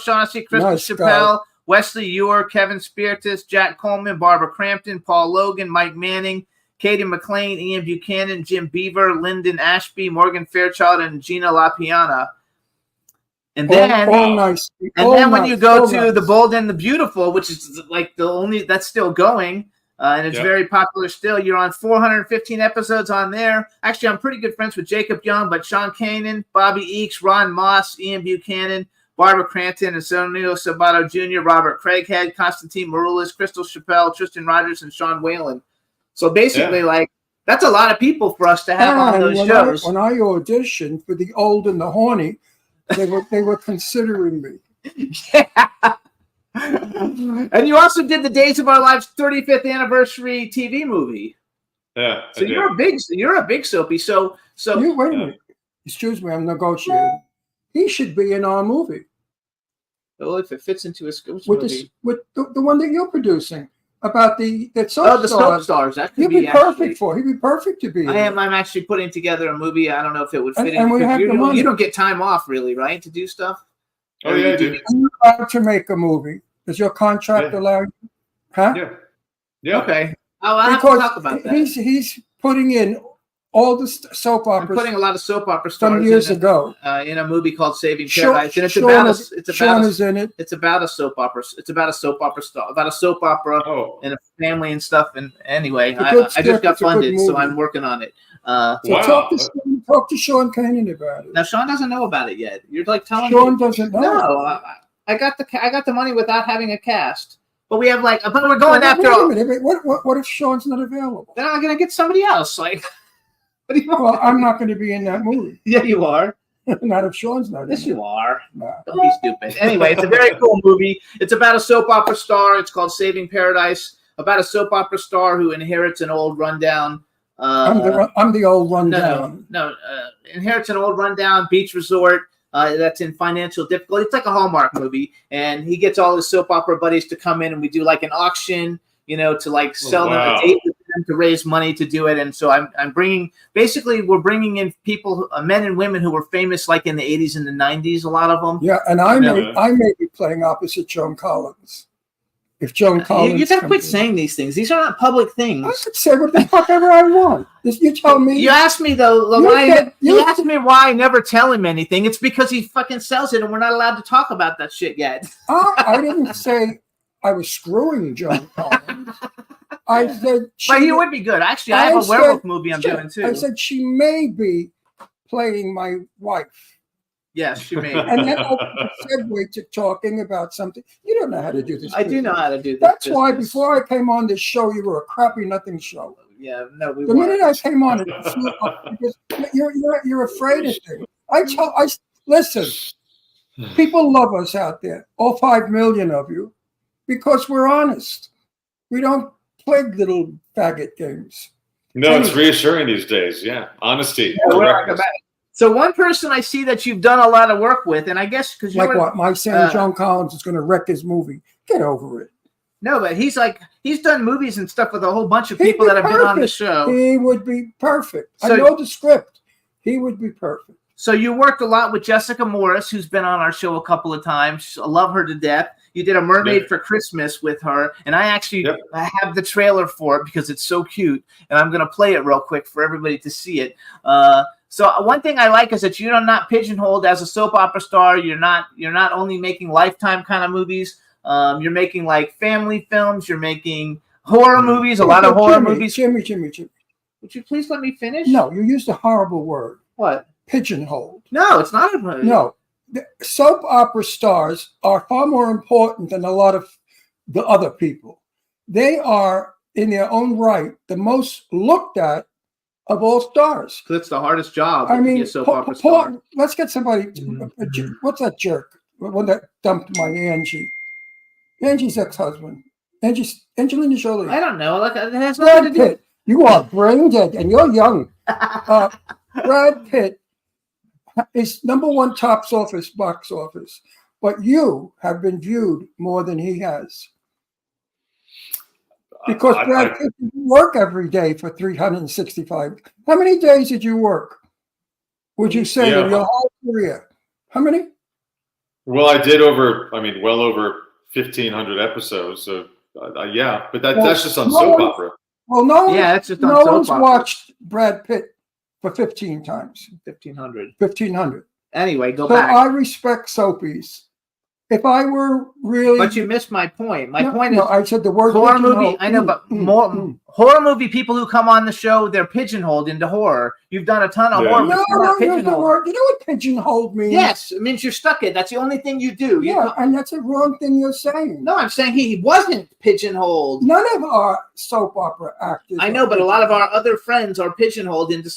Shaughnessy, Kristen Nice Chappelle, Wesley Ewer, Kevin Spiritus, Jack Coleman, Barbara Crampton, Paul Logan, Mike Manning, Katie McLean, Ian Buchanan, Jim Beaver, Lyndon Ashby, Morgan Fairchild, and Gina LaPiana. And then, all nice. and all then when nice, you go all to nice. The Bold and the Beautiful, which is like the only that's still going, and it's Yep. very popular still. You're on 415 episodes on there. Actually, I'm pretty good friends with Jacob Young, but Sean Kanan, Bobby Eakes, Ron Moss, Ian Buchanan, Barbara Crampton, Antonio Sabato Jr., Robert Craighead, Constantine Maroulis, Crystal Chappelle, Tristan Rogers, and Sean Whalen. So basically, like that's a lot of people for us to have on And those when shows. when I auditioned for The Old and the Horny, they were considering me. Yeah. And you also did the Days of Our Lives 35th anniversary TV movie. Yeah. So you're a big soapy. So You wait a minute. Excuse me, I'm negotiating. He should be in our movie well, if it fits into his with movie. the one that you're producing about the soap Oh, the Soap stars. Stars. That could He'd be be perfect actually. for. He'd be perfect to be. in it. I'm actually putting together a movie. I don't know if it would fit And in. we because have the money. you don't get time off, really, right, to do stuff? Oh yeah, I do. Are you allowed to make a movie? Does your contract Yeah. allow you? Huh? Yeah. Yeah. Okay. I'll have to Because talk about that. he's putting in all the soap I'm operas putting a lot of soap opera some stars years in, ago. in a movie called Saving Sean, Paradise, and it's Sean about is- a, it's Sean about is in it. it's about a soap opera. It's about a soap opera star, about a soap opera Oh. and a family and stuff. And anyway, It's a I good just script, got it's a good funded, so movie. I'm working on it. So Wow. talk to Sean Kanan about it. Now Sean doesn't know about it yet. You're like telling Sean me. doesn't know. No, I got the money without having a cast. But we have but we're going Wait after. a minute. What if Sean's not available? Then I'm gonna get somebody else. Like, what do you want? Well, I'm not going to be in that movie. Yeah, you are. Not if Sean's not Yes, in it. you are. Nah. Don't be stupid. Anyway, it's a very cool movie. It's about a soap opera star. It's called Saving Paradise. About a soap opera star who inherits an old rundown. I'm the old rundown. No. Inherits an old rundown beach resort that's in financial difficulty. It's like a Hallmark movie, and he gets all his soap opera buddies to come in, and we do like an auction, to like sell them wow. a date with them to raise money to do it. And so we're bringing in people, men and women who were famous like in the 80s and the 90s. A lot of them. Yeah, and I Yeah. may be playing opposite Joan Collins. If Joan Collins, You gotta comes quit in. saying these things. These are not public things. I could say what the fuck ever I want. You tell me. You asked me though, You why said- you you asked me why I never tell him anything. It's because he fucking sells it, and we're not allowed to talk about that shit yet. I didn't say I was screwing Joan Collins. I said But he would be good. Actually, I have a said- werewolf movie I'm shit, doing too. I said she may be playing my wife. Yes, she may. And then opened a segue to talking about something. You don't know how to do this. I do know how to do that. That's why before I came on this show, you were a crappy nothing show. Yeah, no, we The weren't. minute I came on, it flew up because you're afraid of things. Listen. People love us out there, all 5 million of you, because we're honest. We don't play little faggot games. No, it's reassuring these days. Yeah. Honesty. Yeah, we're not Correctness. about it. So one person I see that you've done a lot of work with, and I guess because you're Like what? My saying John Collins is going to wreck his movie. Get over it. No, but he's done movies and stuff with a whole bunch of He'd people be that have been on the perfect. show. He would be perfect. So- I know the script. He would be perfect. So you worked a lot with Jessica Morris, who's been on our show a couple of times. I love her to death. You did a Mermaid Yep. for Christmas with her, and I actually Yep. I have the trailer for it because it's so cute, and I'm gonna play it real quick for everybody to see it. So one thing I like is that you're not pigeonholed as a soap opera star. You're not only making Lifetime kind of movies. You're making like family films. You're making horror movies. A lot of horror movies. Jimmy. Would you please let me finish? No, you used a horrible word. What? Pigeonholed. No, it's not a No, the soap opera stars are far more important than a lot of the other people. They are, in their own right, the most looked at of all stars. That's the hardest job. I to be mean, a soap opera star. let's get somebody. What's that jerk? One that dumped my Angie. Angie's ex-husband. Angelina Jolie. I don't know. Like it has Brad nothing to do. Pitt. You are brain dead and you're young. Brad Pitt is #1 box office, but you have been viewed more than he has. Because Brad Pitt didn't work every day for 365. How many days did you work? Would you say in your whole career? How many? Well, I did well over 1,500 episodes. So yeah, but that's just on soap opera. Well, no it's just on no soap one's opera. watched Brad Pitt for 15 times. 1,500. 1,500. Anyway, go So back. I respect soapies. If I were really, But you missed my point. My No, point no, is I said the word horror pigeonhole. movie. I know, but horror movie people who come on the show, they're pigeonholed into horror. You've done a ton of Yeah. horror. No, but you're not use the pigeonholed. word. You know what pigeonholed means? Yes, it means you're stuck in. That's the only thing you do. You Yeah, co- and that's a wrong thing you're saying. no, I'm saying he wasn't pigeonholed. None of our soap opera actors. I know, but a lot of our other friends are pigeonholed into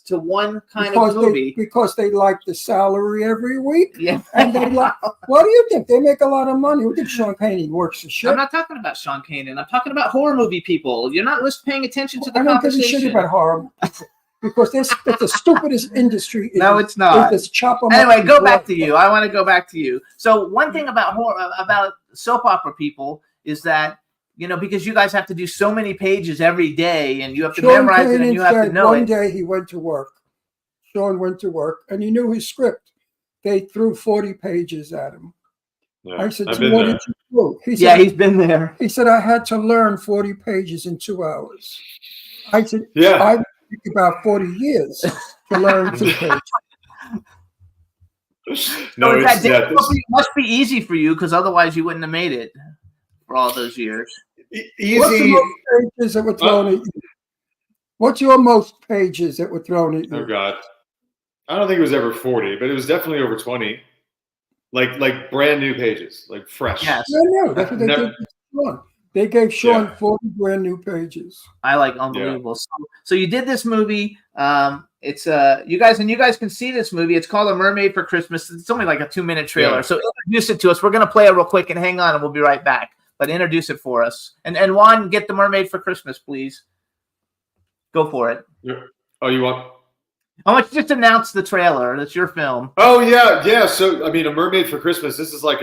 to one kind of movie. because they like the salary every week. Yeah, And they like, what do you think? They make a lot of money. We think Sean Payne works for shit. I'm not talking about Sean Kanan. I'm talking about horror movie people. You're not paying attention to the I don't give a conversation. shit about horror because it's the stupidest industry. No, it's not. Just chop 'em up Anyway, and go blow back to them. you. I want to go back to you. So one thing about about soap opera people is that because you guys have to do so many pages every day, and you have to Sean memorize it, and Kanan you have to said know one it. day he went to work. Sean went to work, and he knew his script. They threw 40 pages at him. Yeah, I said, I've so been what there. did you do? He Yeah, said, he's been there. he said, I had to learn 40 pages in 2 hours. I said, Yeah. I took about 40 years to learn 2 pages. No, So it's that must be easy for you because otherwise you wouldn't have made it for all those years. What's the easy. most pages that were thrown at you? What's your most pages that were thrown at you? Oh God, I don't think it was ever 40, but it was definitely over 20. Like brand new pages, like fresh. Yes, No, that's what they Never- did to Sean. They gave Sean Yeah. 40 brand new pages. I like unbelievable. So you did this movie. It's you guys can see this movie. It's called A Mermaid for Christmas. It's only like a 2-minute trailer. Yeah. So introduce it to us. We're gonna play it real quick and hang on, and we'll be right back. But introduce it for us. And Juan, get The Mermaid for Christmas, please. Go for it. Oh, you want? I want you to just announce the trailer. That's your film. Oh yeah. So I mean, A Mermaid for Christmas. This is like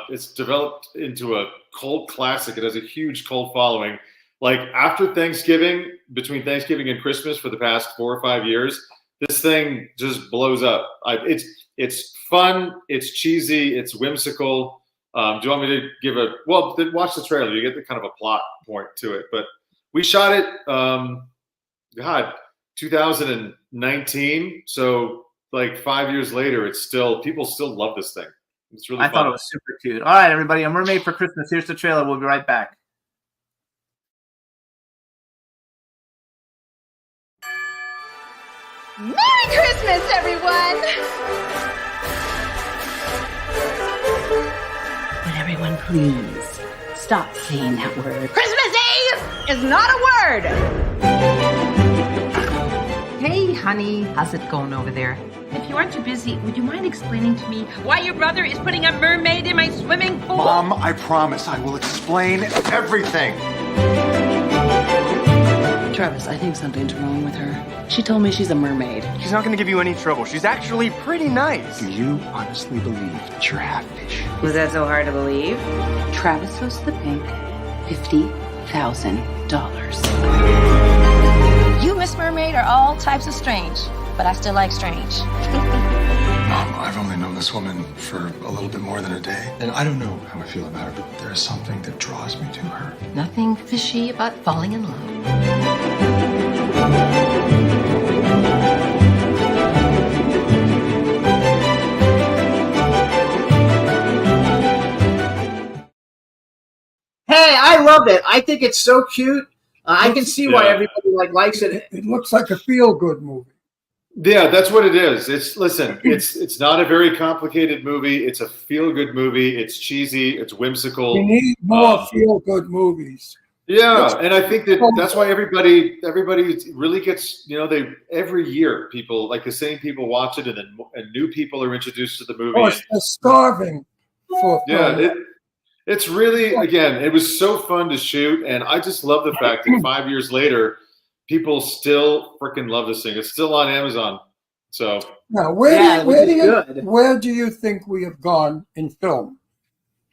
it's developed into a cult classic. It has a huge cult following. Like after Thanksgiving, between Thanksgiving and Christmas for the past 4 or 5 years, this thing just blows up. It's fun. It's cheesy. It's whimsical. Do you want me to give watch the trailer. You get the kind of a plot point to it. But we shot it. 2019. So like 5 years later, people still love this thing. It's really I fun. thought it was super cute. All right, everybody, A Mermaid for Christmas. Here's the trailer. We'll be right back. Merry Christmas, everyone! Would everyone please stop saying that word? Christmas Eve is not a word! Hey, honey, how's it going over there? If you aren't too busy, would you mind explaining to me why your brother is putting a mermaid in my swimming pool? Mom, I promise I will explain everything. Travis, I think something's wrong with her. She told me she's a mermaid. She's not going to give you any trouble. She's actually pretty nice. Do you honestly believe that you're half fish? Was that so hard to believe? Travis goes to the pink. $50,000. You, Miss Mermaid, are all types of strange, but I still like strange. Mom, I've only known this woman for a little bit more than a day, and I don't know how I feel about her, but there is something that draws me to her. Nothing fishy about falling in love. Hey, I love it. I think it's so cute. I can see why everybody likes it. It looks like a feel-good movie. Yeah, that's what it is. It's not a very complicated movie. It's a feel-good movie. It's cheesy. It's whimsical. We need more feel-good movies. Yeah, and I think that's why everybody really gets, every year people, like the same people watch it, and new people are introduced to the movie. Of course, they're starving for it's really, again, it was so fun to shoot, and I just love the fact that 5 years later, people still freaking love this thing. It's still on Amazon. So now, where do you think we have gone in film?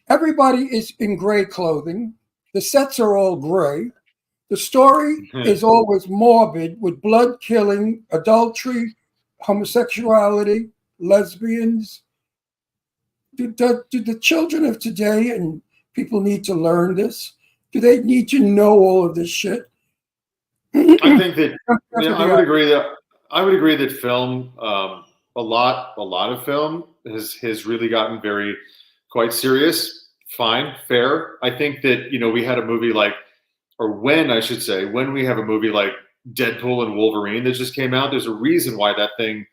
Everybody is in gray clothing. The sets are all gray. The story is always morbid with blood, killing, adultery, homosexuality, lesbians. Do the children of today and people need to learn this? Do they need to know all of this shit? I think that I would agree that film, a lot of film has really gotten quite serious. Fine, fair. I think that we had a movie when we have a movie like Deadpool and Wolverine that just came out, there's a reason why that thing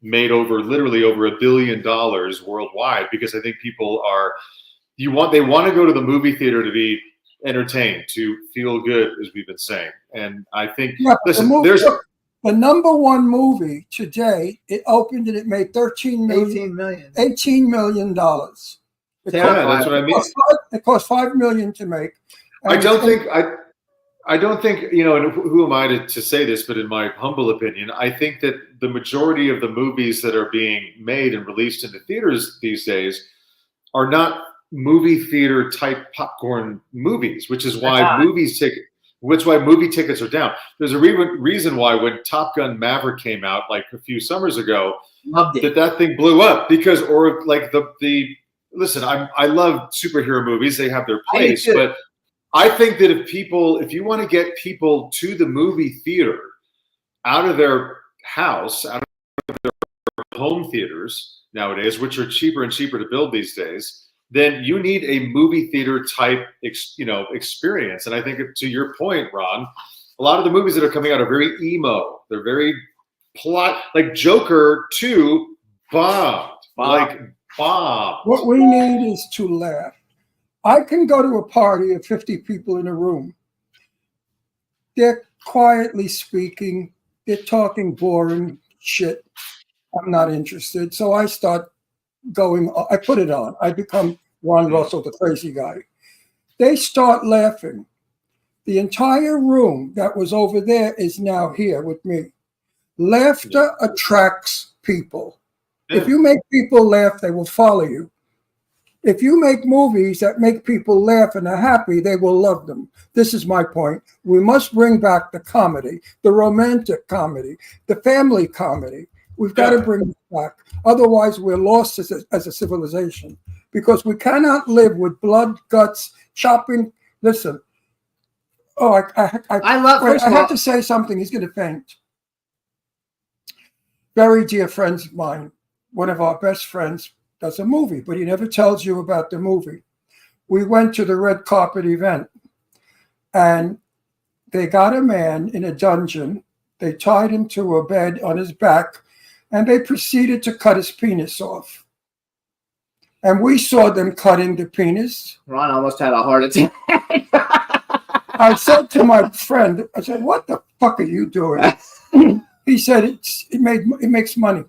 made literally over $1 billion worldwide, because I think people they want to go to the movie theater to be entertained, to feel good, as we've been saying. And I think the number one movie today, it opened and it made $18 million. That's what I mean. It cost $5 million to make. I don't think, and who am I to say this, but in my humble opinion, I think that the majority of the movies that are being made and released into theaters these days are not movie theater type popcorn movies, which is why movie tickets are down. There's a reason why when Top Gun Maverick came out like a few summers ago, that thing blew up because, listen, I love superhero movies. They have their place, but I think that if you want to get people to the movie theater out of their house, out of their home theaters nowadays, which are cheaper and cheaper to build these days, then you need a movie theater type, experience. And I think to your point, Ron, a lot of the movies that are coming out are very emo. They're very plot, like Joker 2 bombed. What we need is to laugh. I can go to a party of 50 people in a room. They're quietly speaking. They're talking boring shit. I'm not interested. So I start I put it on. I become Ron Russell, the crazy guy. They start laughing. The entire room that was over there is now here with me. Laughter attracts people. If you make people laugh, they will follow you. If you make movies that make people laugh and are happy, they will love them. This is my point. We must bring back the comedy, the romantic comedy, the family comedy. We've got to bring it back. Otherwise, we're lost as a civilization because we cannot live with blood, guts, chopping. Listen. Oh, I have to say something. He's going to faint. Very dear friends of mine, one of our best friends, does a movie, but he never tells you about the movie. We went to the red carpet event, and they got a man in a dungeon. They tied him to a bed on his back, and they proceeded to cut his penis off. And we saw them cutting the penis. Ron almost had a heart attack. I said to my friend, I said, "What the fuck are you doing?" He said, "It makes money."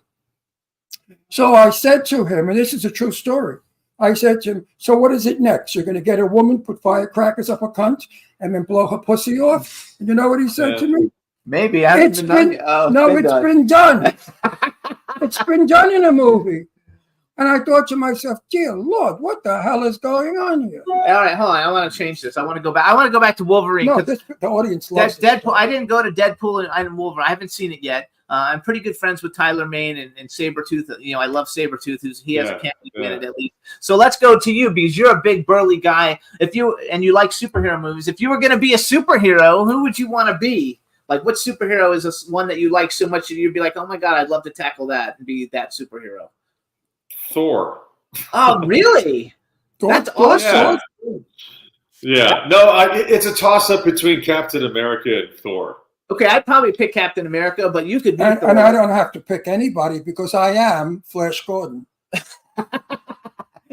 So I said to him, and this is a true story. I said to him, "So what is it next? You're going to get a woman, put firecrackers up her cunt, and then blow her pussy off?" And you know what he said to me? Maybe it's been done. It's been done in a movie. And I thought to myself, dear Lord, what the hell is going on here? All right, hold on. I want to change this. I want to go back. I want to go back to Wolverine. No, 'cause the audience loves Deadpool. this. I didn't go to Deadpool and Wolverine. I haven't seen it yet. I'm pretty good friends with Tyler Mane and Sabretooth. You know, I love Sabretooth. He has a cameo in it at least. So let's go to you because you're a big burly guy. You like superhero movies. If you were going to be a superhero, who would you want to be? Like, what superhero is one that you like so much that you'd be like, oh my God, I'd love to tackle that and be that superhero? Thor. Oh, really? That's awesome. Yeah. No, it's a toss-up between Captain America and Thor. Okay, I'd probably pick Captain America, but you could be And Thor. I don't have to pick anybody because I am Flash Gordon.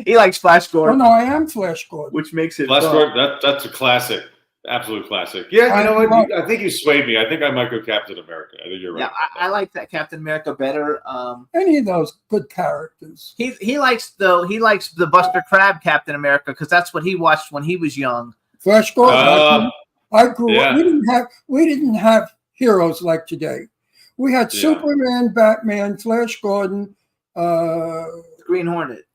He likes Flash Oh, Gordon, no, I am Flash Gordon. which makes it Flash fun. Gordon, that's a classic. Absolute classic. Yeah, you know what? I think you swayed me. I think I might go Captain America. I think you're right. Yeah, I like that Captain America better. Any of those good characters. He likes the Buster Crab Captain America because that's what he watched when he was young. Flash Gordon. I grew up. Yeah. We didn't have heroes like today. We had Superman, Batman, Flash Gordon. Green Hornet.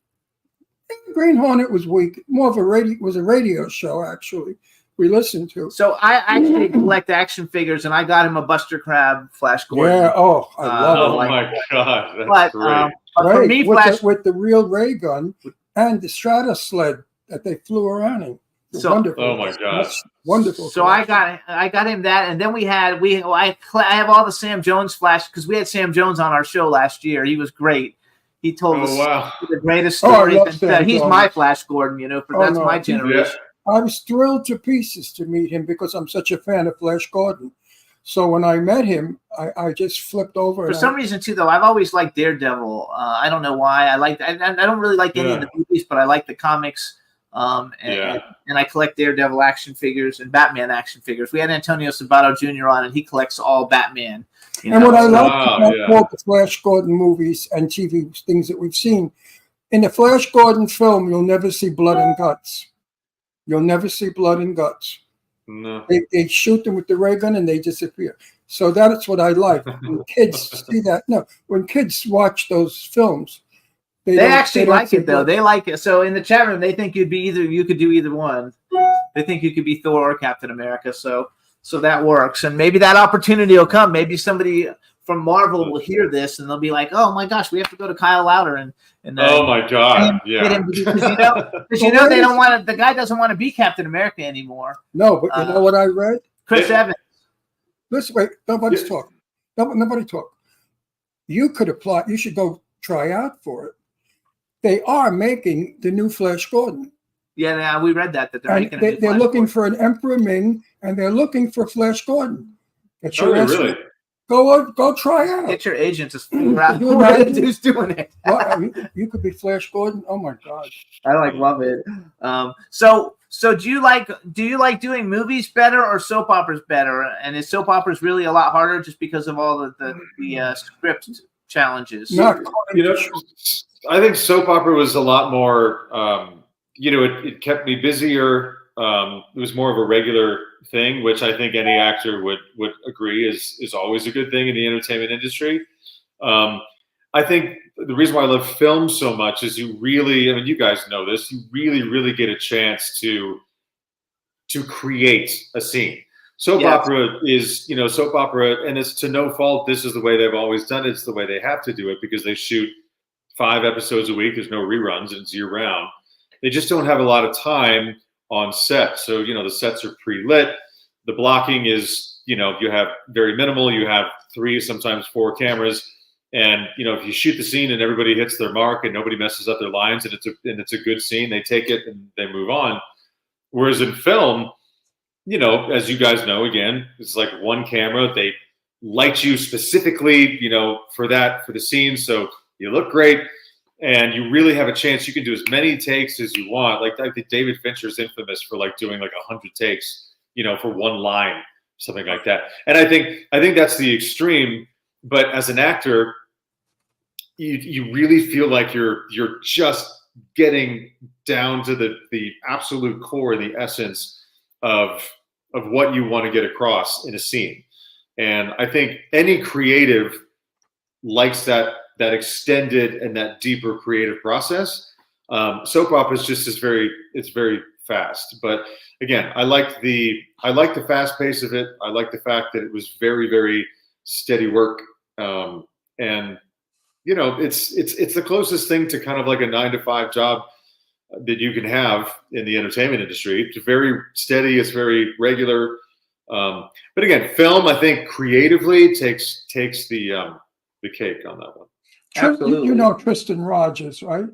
Green Hornet was weak. More of a radio show actually. We listened to. So I actually collect action figures, and I got him a Buster Crab Flash Gordon. Yeah. Oh, I love it. Oh my God, that's But, great. but for me, Flash. with the real ray gun and the Strata sled that they flew around in. So- Wonderful. Oh my God. That's wonderful. So I got him that, and then I have all the Sam Jones Flash because we had Sam Jones on our show last year. He was great. He told us the greatest Oh, I stories. love And Sam he's Jones. my Flash Gordon, that's no. my generation. I was thrilled to pieces to meet him because I'm such a fan of Flash Gordon. So when I met him, I just flipped over. For some reason, too, though, I've always liked Daredevil. I don't know why. I don't really like any of the movies, but I like the comics. And I collect Daredevil action figures and Batman action figures. We had Antonio Sabato Jr. on, and he collects all Batman. And what I like about all the Flash Gordon movies and TV things that we've seen, in the Flash Gordon film, you'll never see blood and guts. You'll never see blood and guts. No. They shoot them with the ray gun and they disappear. So that's what I like. When kids see that, when kids watch those films, they actually like it though. They like it. So in the chat room, they think you could do either one. They think you could be Thor or Captain America. So that works. And maybe that opportunity will come. Maybe somebody from Marvel will hear this and they'll be like, "Oh my gosh, we have to go to Kyle Lowder and oh my God, yeah." Because they don't want to. The guy doesn't want to be Captain America anymore. No, but you know what I read? Chris Evans. Listen, wait. Nobody's talking. Nobody talk. You could apply. You should go try out for it. They are making the new Flash Gordon. Yeah, we read that they're making. They're looking for an Emperor Ming, and they're looking for Flash Gordon. Really? Go try out. Get your agent to figure out who's doing it. You could be Flash Gordon. Oh my God! I love it. So do you like doing movies better or soap operas better? And is soap operas really a lot harder just because of all the script challenges? I think soap opera was a lot more. It kept me busier. It was more of a regular thing, which I think any actor would agree is always a good thing in the entertainment industry. I think the reason why I love film so much is you guys know this, you really get a chance to create a scene. Soap opera is, soap opera, and it's to no fault. This is the way they've always done it. It's the way they have to do it because they shoot 5 episodes a week. There's no reruns and it's year round. They just don't have a lot of time on set. So, the sets are pre-lit. The blocking is, you have very minimal. You have 3, sometimes 4 cameras. And, if you shoot the scene and everybody hits their mark and nobody messes up their lines and it's a good scene, they take it and they move on. Whereas in film, as you guys know, again, it's like one camera. They light you specifically, for the scene. So you look great. And you really have a chance. You can do as many takes as you want. Like I think David Fincher's infamous for doing 100 takes, for one line, something like that. And I think that's the extreme. But as an actor, you really feel like you're just getting down to the absolute core, the essence of what you want to get across in a scene. And I think any creative likes that that extended and that deeper creative process. Soap opera is just it's very fast. But again, I like the fast pace of it. I like the fact that it was very, very steady work. And you know, it's the closest thing to kind of like a 9-to-5 job that you can have in the entertainment industry. It's very steady. It's very regular. But again, film, I think creatively takes the cake on that one. Absolutely. You know Tristan Rogers, right?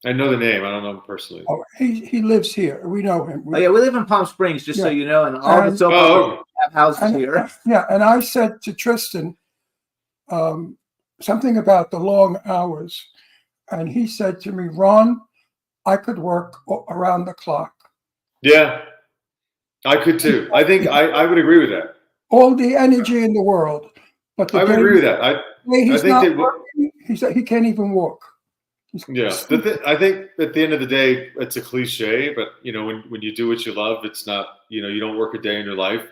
I know the name. I don't know him personally. Oh, he lives here. We know him. Oh, yeah, we live in Palm Springs, just so Yeah. you know, and all the And- soap operas have houses here. Yeah, and I said to Tristan something about the long hours, and he said to me, "Ron, I could work around the clock. Yeah, I could too. I think I would agree with that. All the energy in the world, but the I would day- agree with that. he's think not that- working, he said he can't even walk. Yeah, I think at the end of the day, it's a cliche, but you know, when you do what you love, it's not, you know, you don't work a day in your life.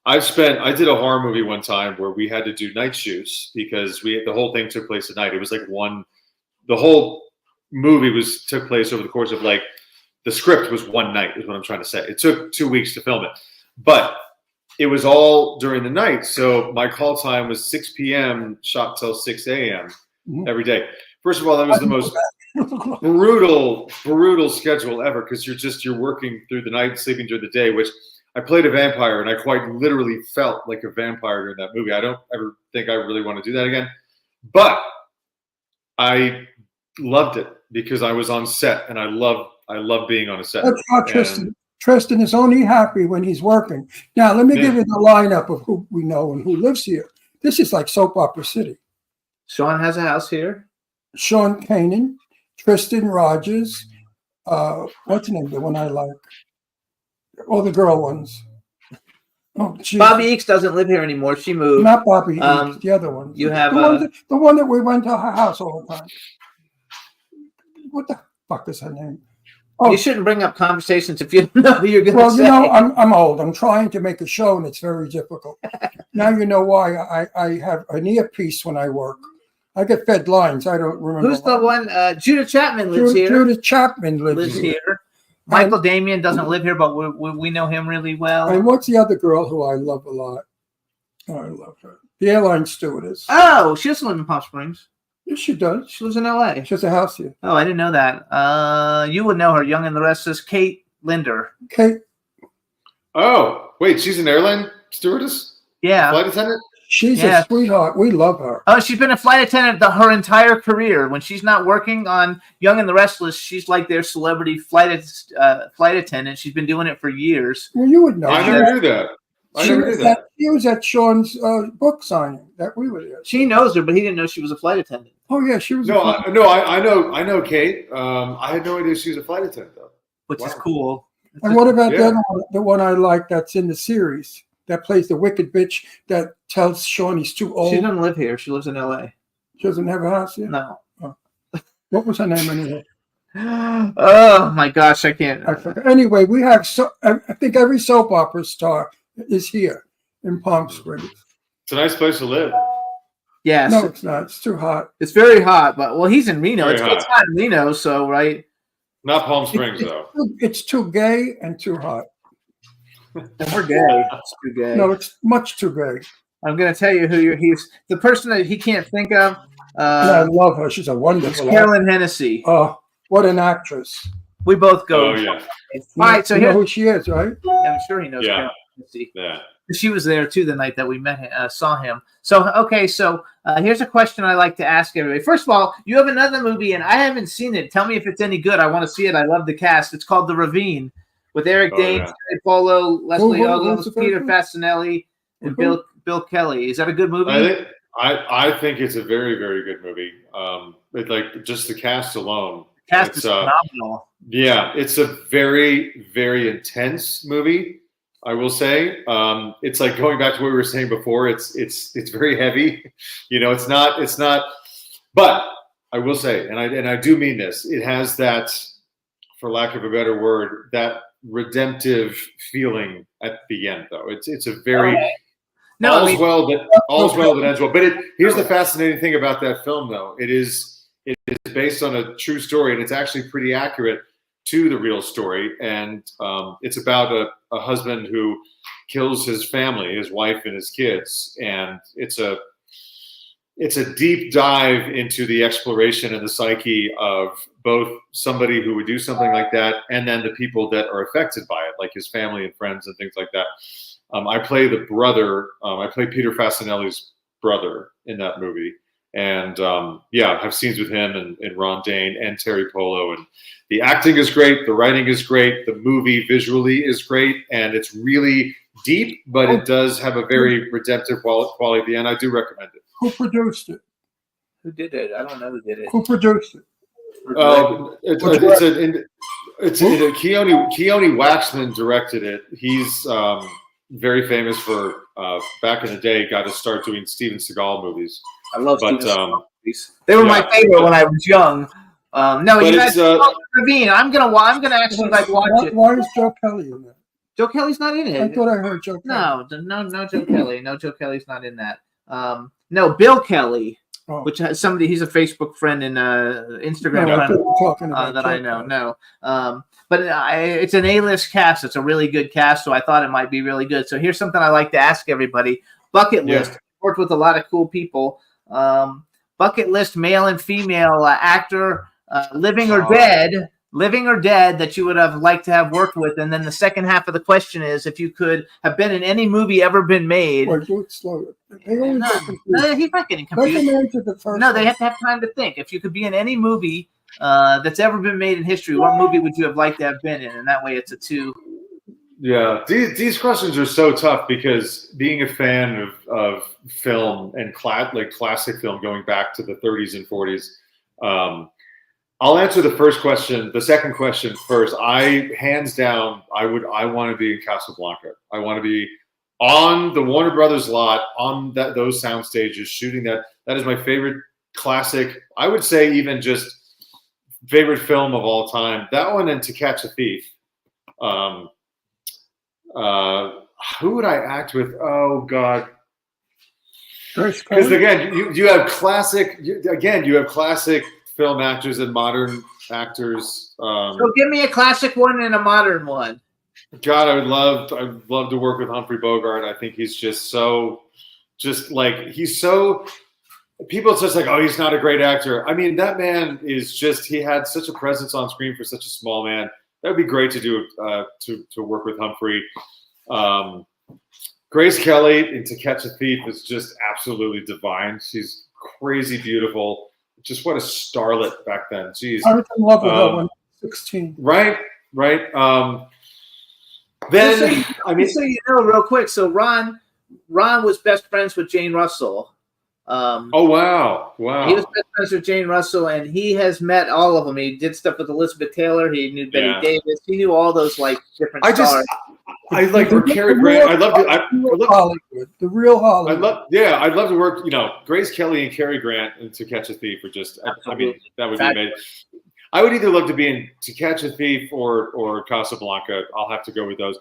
I did a horror movie one time where we had to do night shoots because the whole thing took place at night. It was like the whole movie took place over the course of like, the script was one night is what I'm trying to say. It took 2 weeks to film it, but it was all during the night. So my call time was 6 p.m. shot till 6 a.m. every day. First of all, that was the most brutal schedule ever because you're working through the night, sleeping during the day, which I played a vampire and I quite literally felt like a vampire during that movie. I don't ever think I really want to do that again, but I loved it because I was on set and I love being on a set. That's how Tristan. Tristan is only happy when he's working. Now, let me give you the lineup of who we know and who lives here. This is like soap opera city. Sean has a house here. Sean Kanan, Tristan Rogers, what's the name? The one I like. All the girl ones. Oh, geez. Bobby Eakes doesn't live here anymore. She moved. Not Bobby Eakes, the other one. You have the one that we went to her house all the time. What the fuck is her name? Oh, you shouldn't bring up conversations if you don't know who you're going to well, say. you know, I'm old. I'm trying to make a show, and it's very difficult. Now you know why I have an earpiece when I work. I get fed lines. I don't remember. Who's the one? Judah Chapman lives here. Judith Chapman lives here. Michael Damian doesn't live here, but we know him really well. And what's the other girl who I love a lot? Oh, I love her. The airline stewardess. Oh, she doesn't live in Palm Springs. Yes, she does. She lives in L.A. She has a house here. Oh, I didn't know that. You would know her. Young and the Restless, Kate Linder. Kate. Oh, wait, she's an airline stewardess? Yeah. Flight attendant? She's a sweetheart. We love her. Oh, she's been a flight attendant her entire career. When she's not working on Young and the Restless, she's like their celebrity flight attendant. She's been doing it for years. Well, you would know. I never knew that. She was at Sean's book signing that we were there. She knows her, but he didn't know she was a flight attendant. Oh yeah, she was. I know Kate. I had no idea she was a flight attendant though. Which is cool. And what about the other one, the one I like that's in the series that plays the wicked bitch that tells Sean he's too old? She doesn't live here. She lives in L.A. She doesn't have a house here? No. Oh. What was her name anyway? Oh my gosh, I can't. I forgot. Anyway, we have I think every soap opera star is here in Palm Springs. It's a nice place to live. Yes. No, it's not. It's too hot. It's very hot, but he's in Reno. Very It's hot in Reno, so right. Not Palm Springs though. It's too gay and too hot. We're gay. It's too gay. No, it's much too gay. I'm going to tell you who he's the person that he can't think of. I love her. She's a wonderful. Carolyn Hennessy. Oh, what an actress! We both go. Oh yeah. All right, so you know here, who she is, right? I'm sure he knows. Yeah. Carolyn Hennessy. Yeah. She was there too the night that we met him, saw him. So okay, so here's a question I like to ask everybody. First of all, you have another movie, and I haven't seen it. Tell me if it's any good. I want to see it. I love the cast. It's called The Ravine with Eric Danes, Terry Polo, Leslie who's the Odom, Peter first Fasinelli, and Bill Kelly. Is that a good movie? I think it's a very, very good movie. Like just the cast alone. Cast is phenomenal. Yeah, it's a very, very intense movie. I will say, it's like going back to what we were saying before. It's very heavy. You know, it's not. But I will say, and I do mean this. It has that, for lack of a better word, that redemptive feeling at the end. Though it's a very No, all's well that ends well. But here's the fascinating thing about that film, though. It is based on a true story, and it's actually pretty accurate to the real story. And it's about a husband who kills his family, his wife and his kids, and it's a deep dive into the exploration and the psyche of both somebody who would do something like that and then the people that are affected by it, like his family and friends and things like that. I play the brother. I play Peter Fasinelli's brother in that movie. And I have scenes with him and Ron Dane and Terry Polo. And the acting is great. The writing is great. The movie visually is great. And it's really deep, but it does have a very redemptive quality at the end. I do recommend it. Who produced it? Who did it? I don't know who did it. Who produced it? Keone Waxman directed it. He's very famous for back in the day. Got to start doing Steven Seagal movies. I love Steven Seagal movies. They were my favorite when I was young. No, you guys, Ravine. I'm gonna actually watch it. Why is Joe Kelly in that? Joe Kelly's not in it. I thought I heard Joe Kelly. No, Joe Kelly. No, Joe Kelly's not in that. No, Bill Kelly, which has somebody. He's a Facebook friend and Instagram friend that I know. No, but it's an A-list cast. It's a really good cast, so I thought it might be really good. So here's something I like to ask everybody: bucket list. Worked with a lot of cool people. Bucket list, male and female actor, living or dead. Living or dead that you would have liked to have worked with. And then the second half of the question is if you could have been in any movie ever been made. Wait, do it slower. He's not getting confused. No, they have to have time to think. If you could be in any movie that's ever been made in history, what movie would you have liked to have been in? And that way it's a 2. Yeah, these questions are so tough because being a fan of film and classic film going back to the 30s and 40s, I'll answer the first question. The second question first. Hands down, I want to be in Casablanca. I want to be on the Warner Brothers lot on those sound stages shooting that. That is my favorite classic. I would say even just favorite film of all time. That one and To Catch a Thief. Who would I act with? Oh God. Because again, you have classic. You have classic film actors and modern actors. So give me a classic one and a modern one. God, I'd love to work with Humphrey Bogart. I think he's he's so people just like, oh, he's not a great actor. I mean, that man is he had such a presence on screen for such a small man. That would be great to do to work with Humphrey. Grace Kelly in To Catch a Thief is just absolutely divine. She's crazy beautiful. Just what a starlet back then. Jeez. I was in love with her when I was 16. Right. Then so you know, real quick. So Ron was best friends with Jane Russell. Oh wow! He was best friends with Jane Russell, and he has met all of them. He did stuff with Elizabeth Taylor. He knew Betty Davis. He knew all those different stars. I like Cary Grant. I love Hollywood. The real Hollywood. I'd love to work. Grace Kelly and Cary Grant in To Catch a Thief are just. I mean, that would be amazing. I would either love to be in To Catch a Thief or Casablanca. I'll have to go with those.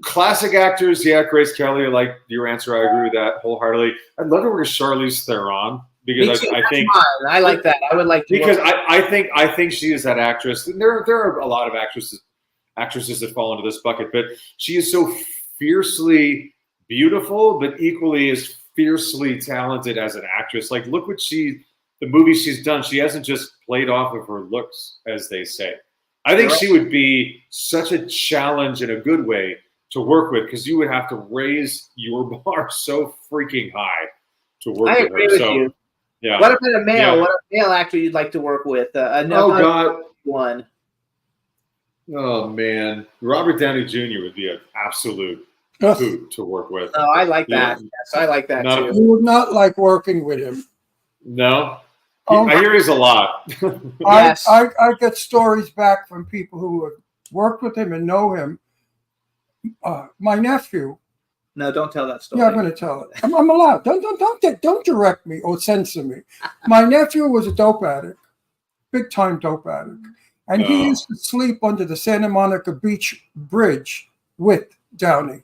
Classic actors, Grace Kelly. I like your answer. I agree with that wholeheartedly. I'd love to work with Charlize Theron because I think I like that. I would like to because I think she is that actress. And there are a lot of actresses that fall into this bucket, but she is so fiercely beautiful, but equally as fiercely talented as an actress. Like, look what the movies she's done. She hasn't just played off of her looks, as they say. I think she would be such a challenge in a good way to work with because you would have to raise your bar so freaking high to work with her. I agree with you. Yeah. What about a male? Yeah. What a male actor you'd like to work with? One. Oh man, Robert Downey Jr. would be an absolute hoot to work with. Oh, I like that. Yes, I like that too. You would not like working with him. No, I hear he's a lot. Yes. I get stories back from people who have worked with him and know him. My nephew. No, don't tell that story. Yeah, I'm going to tell it. I'm allowed. Don't direct me or censor me. My nephew was a dope addict, big time dope addict, and he used to sleep under the Santa Monica Beach Bridge with Downey,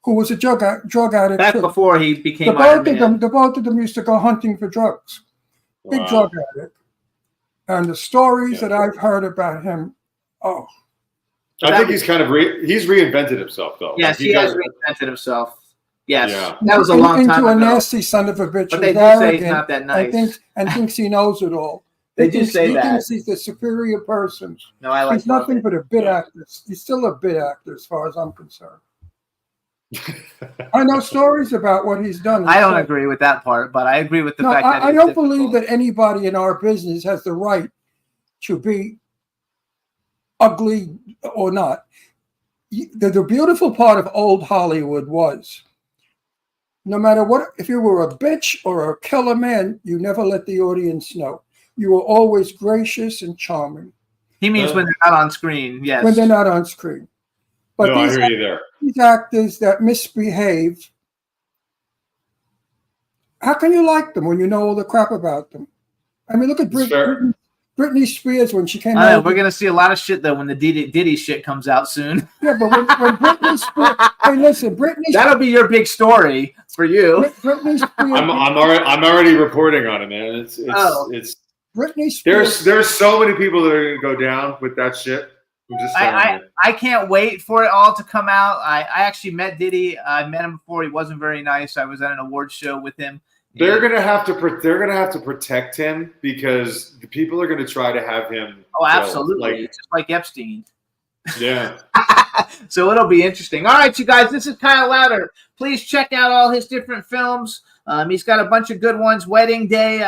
who was a drug addict. Back too. before he became The Iron both of them used to go hunting for drugs. Big Wow. drug addict. And the stories that I've heard about him, oh, I think he's kind of he's reinvented himself though. Yes, Like, he has does- reinvented himself. Yes, Yeah. that was a long time into a ago. nasty son of a bitch. But they who's do say he's arrogant not that nice. and thinks he knows it all. They do say he that. thinks he's the superior person. No, I like He's nothing Logan. but a bit actor. He's still a bit actor as far as I'm concerned. I know stories about what he's done. I don't agree with that part, but I agree with the No, fact that I he's don't difficult. believe that anybody in our business has the right to be ugly or not. The beautiful part of old Hollywood was, no matter what, if you were a bitch or a killer man, you never let the audience know. You were always gracious and charming. He means when they're not on screen, yes. When they're not on screen. But No, I hear you there. these actors that misbehave, how can you like them when you know all the crap about them? I mean, look at It's fair. Britney Spears when she came I know, out. we're gonna see a lot of shit though when the Diddy shit comes out soon. Yeah, but when Britney Spears, hey, listen, Britney. That'll be your big story for you. Britney Spears. I'm already reporting on it, man. It's Britney Spears. there's so many people that are gonna go down with that shit. I'm just telling you. I can't wait for it all to come out. I actually met Diddy. I met him before. He wasn't very nice. I was at an awards show with him. They're gonna have to protect him because the people are gonna try to have him. Oh, killed. absolutely. Just like Epstein. Yeah. So it'll be interesting. All right, you guys, this is Kyle Louder. Please check out all his different films. He's got a bunch of good ones. Wedding Day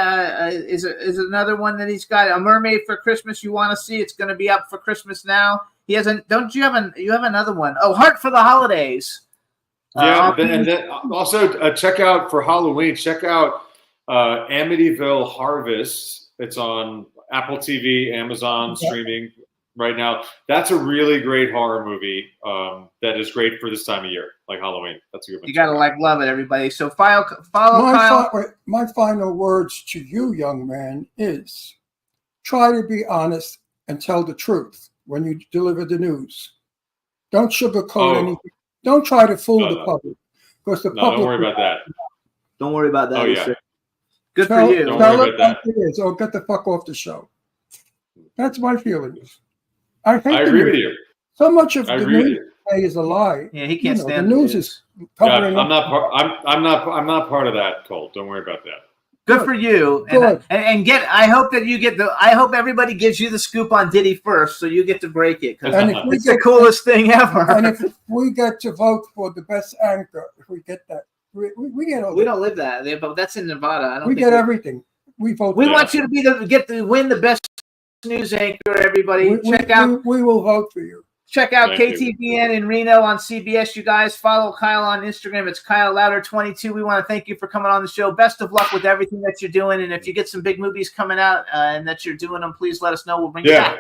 is another one that he's got. A Mermaid for Christmas. You want to see? It's going to be up for Christmas now. He hasn't. You have another one? Oh, Heart for the Holidays. Yeah, and then also check out for Halloween. Check out Amityville Harvest. It's on Apple TV, Amazon streaming right now. That's a really great horror movie that is great for this time of year, like Halloween. That's a good one. You gotta love it, everybody. So follow Kyle. My final words to you, young man, is try to be honest and tell the truth when you deliver the news. Don't sugarcoat anything. Don't try to fool the public, because the public. Don't worry about that. Don't worry about that. Oh, yeah. Good for you. Don't Tell worry it about like it is, or get the fuck off the show. That's my feelings. I agree with you. So much of I the agree with news you. today is a lie. Yeah, he can't stand the news. Is Yeah, covering I'm up. not part of that, Colt. Don't worry about that. Good for you. And I hope that you get I hope everybody gives you the scoop on Diddy first, so you get to break it, because it's the coolest thing ever. And if we get to vote for the best anchor, if we get that, we get all. We don't live that, but that's in Nevada. I don't. We think get everything. We vote. We want you to win the best news anchor. Everybody, We will vote for you. Check out Thank KTVN in Reno on CBS, you guys. Follow Kyle on Instagram. It's Kyle Louder 22. We want to thank you for coming on the show. Best of luck with everything that you're doing. And if you get some big movies coming out and that you're doing them, please let us know. We'll bring you back.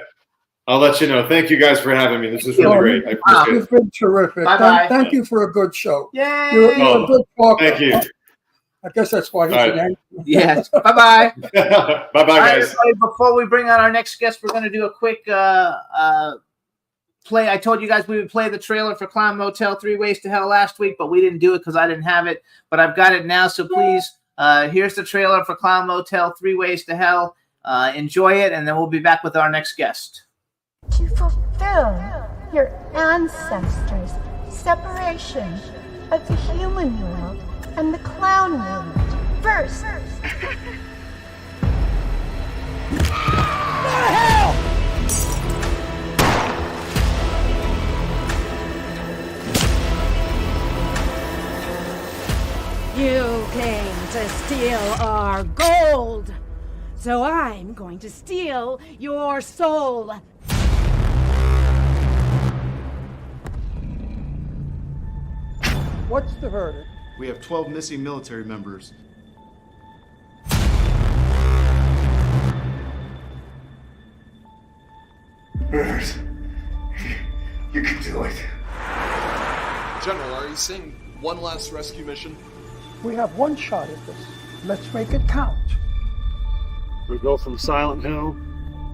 I'll let you know. Thank you guys for having me. This is really great. I appreciate You've it. been terrific. Bye-bye. Thank you for a good show. Yay! You're a good talker. Thank you. I guess that's why he's All an right. anchor. Yes. Bye-bye. Bye-bye, All right, guys. everybody, before we bring on our next guest, we're going to do a quick play. I told you guys we would play the trailer for Clown Motel 3 Ways to Hell last week, but we didn't do it because I didn't have it. But I've got it now, so please, here's the trailer for Clown Motel 3 Ways to Hell. Enjoy it, and then we'll be back with our next guest. To fulfill your ancestors' separation of the human world and the clown world. First. You came to steal our gold, so I'm going to steal your soul. What's the verdict? We have 12 missing military members. You can do it. General, are you saying one last rescue mission? We have one shot at this. Let's make it count. We go from Silent Hill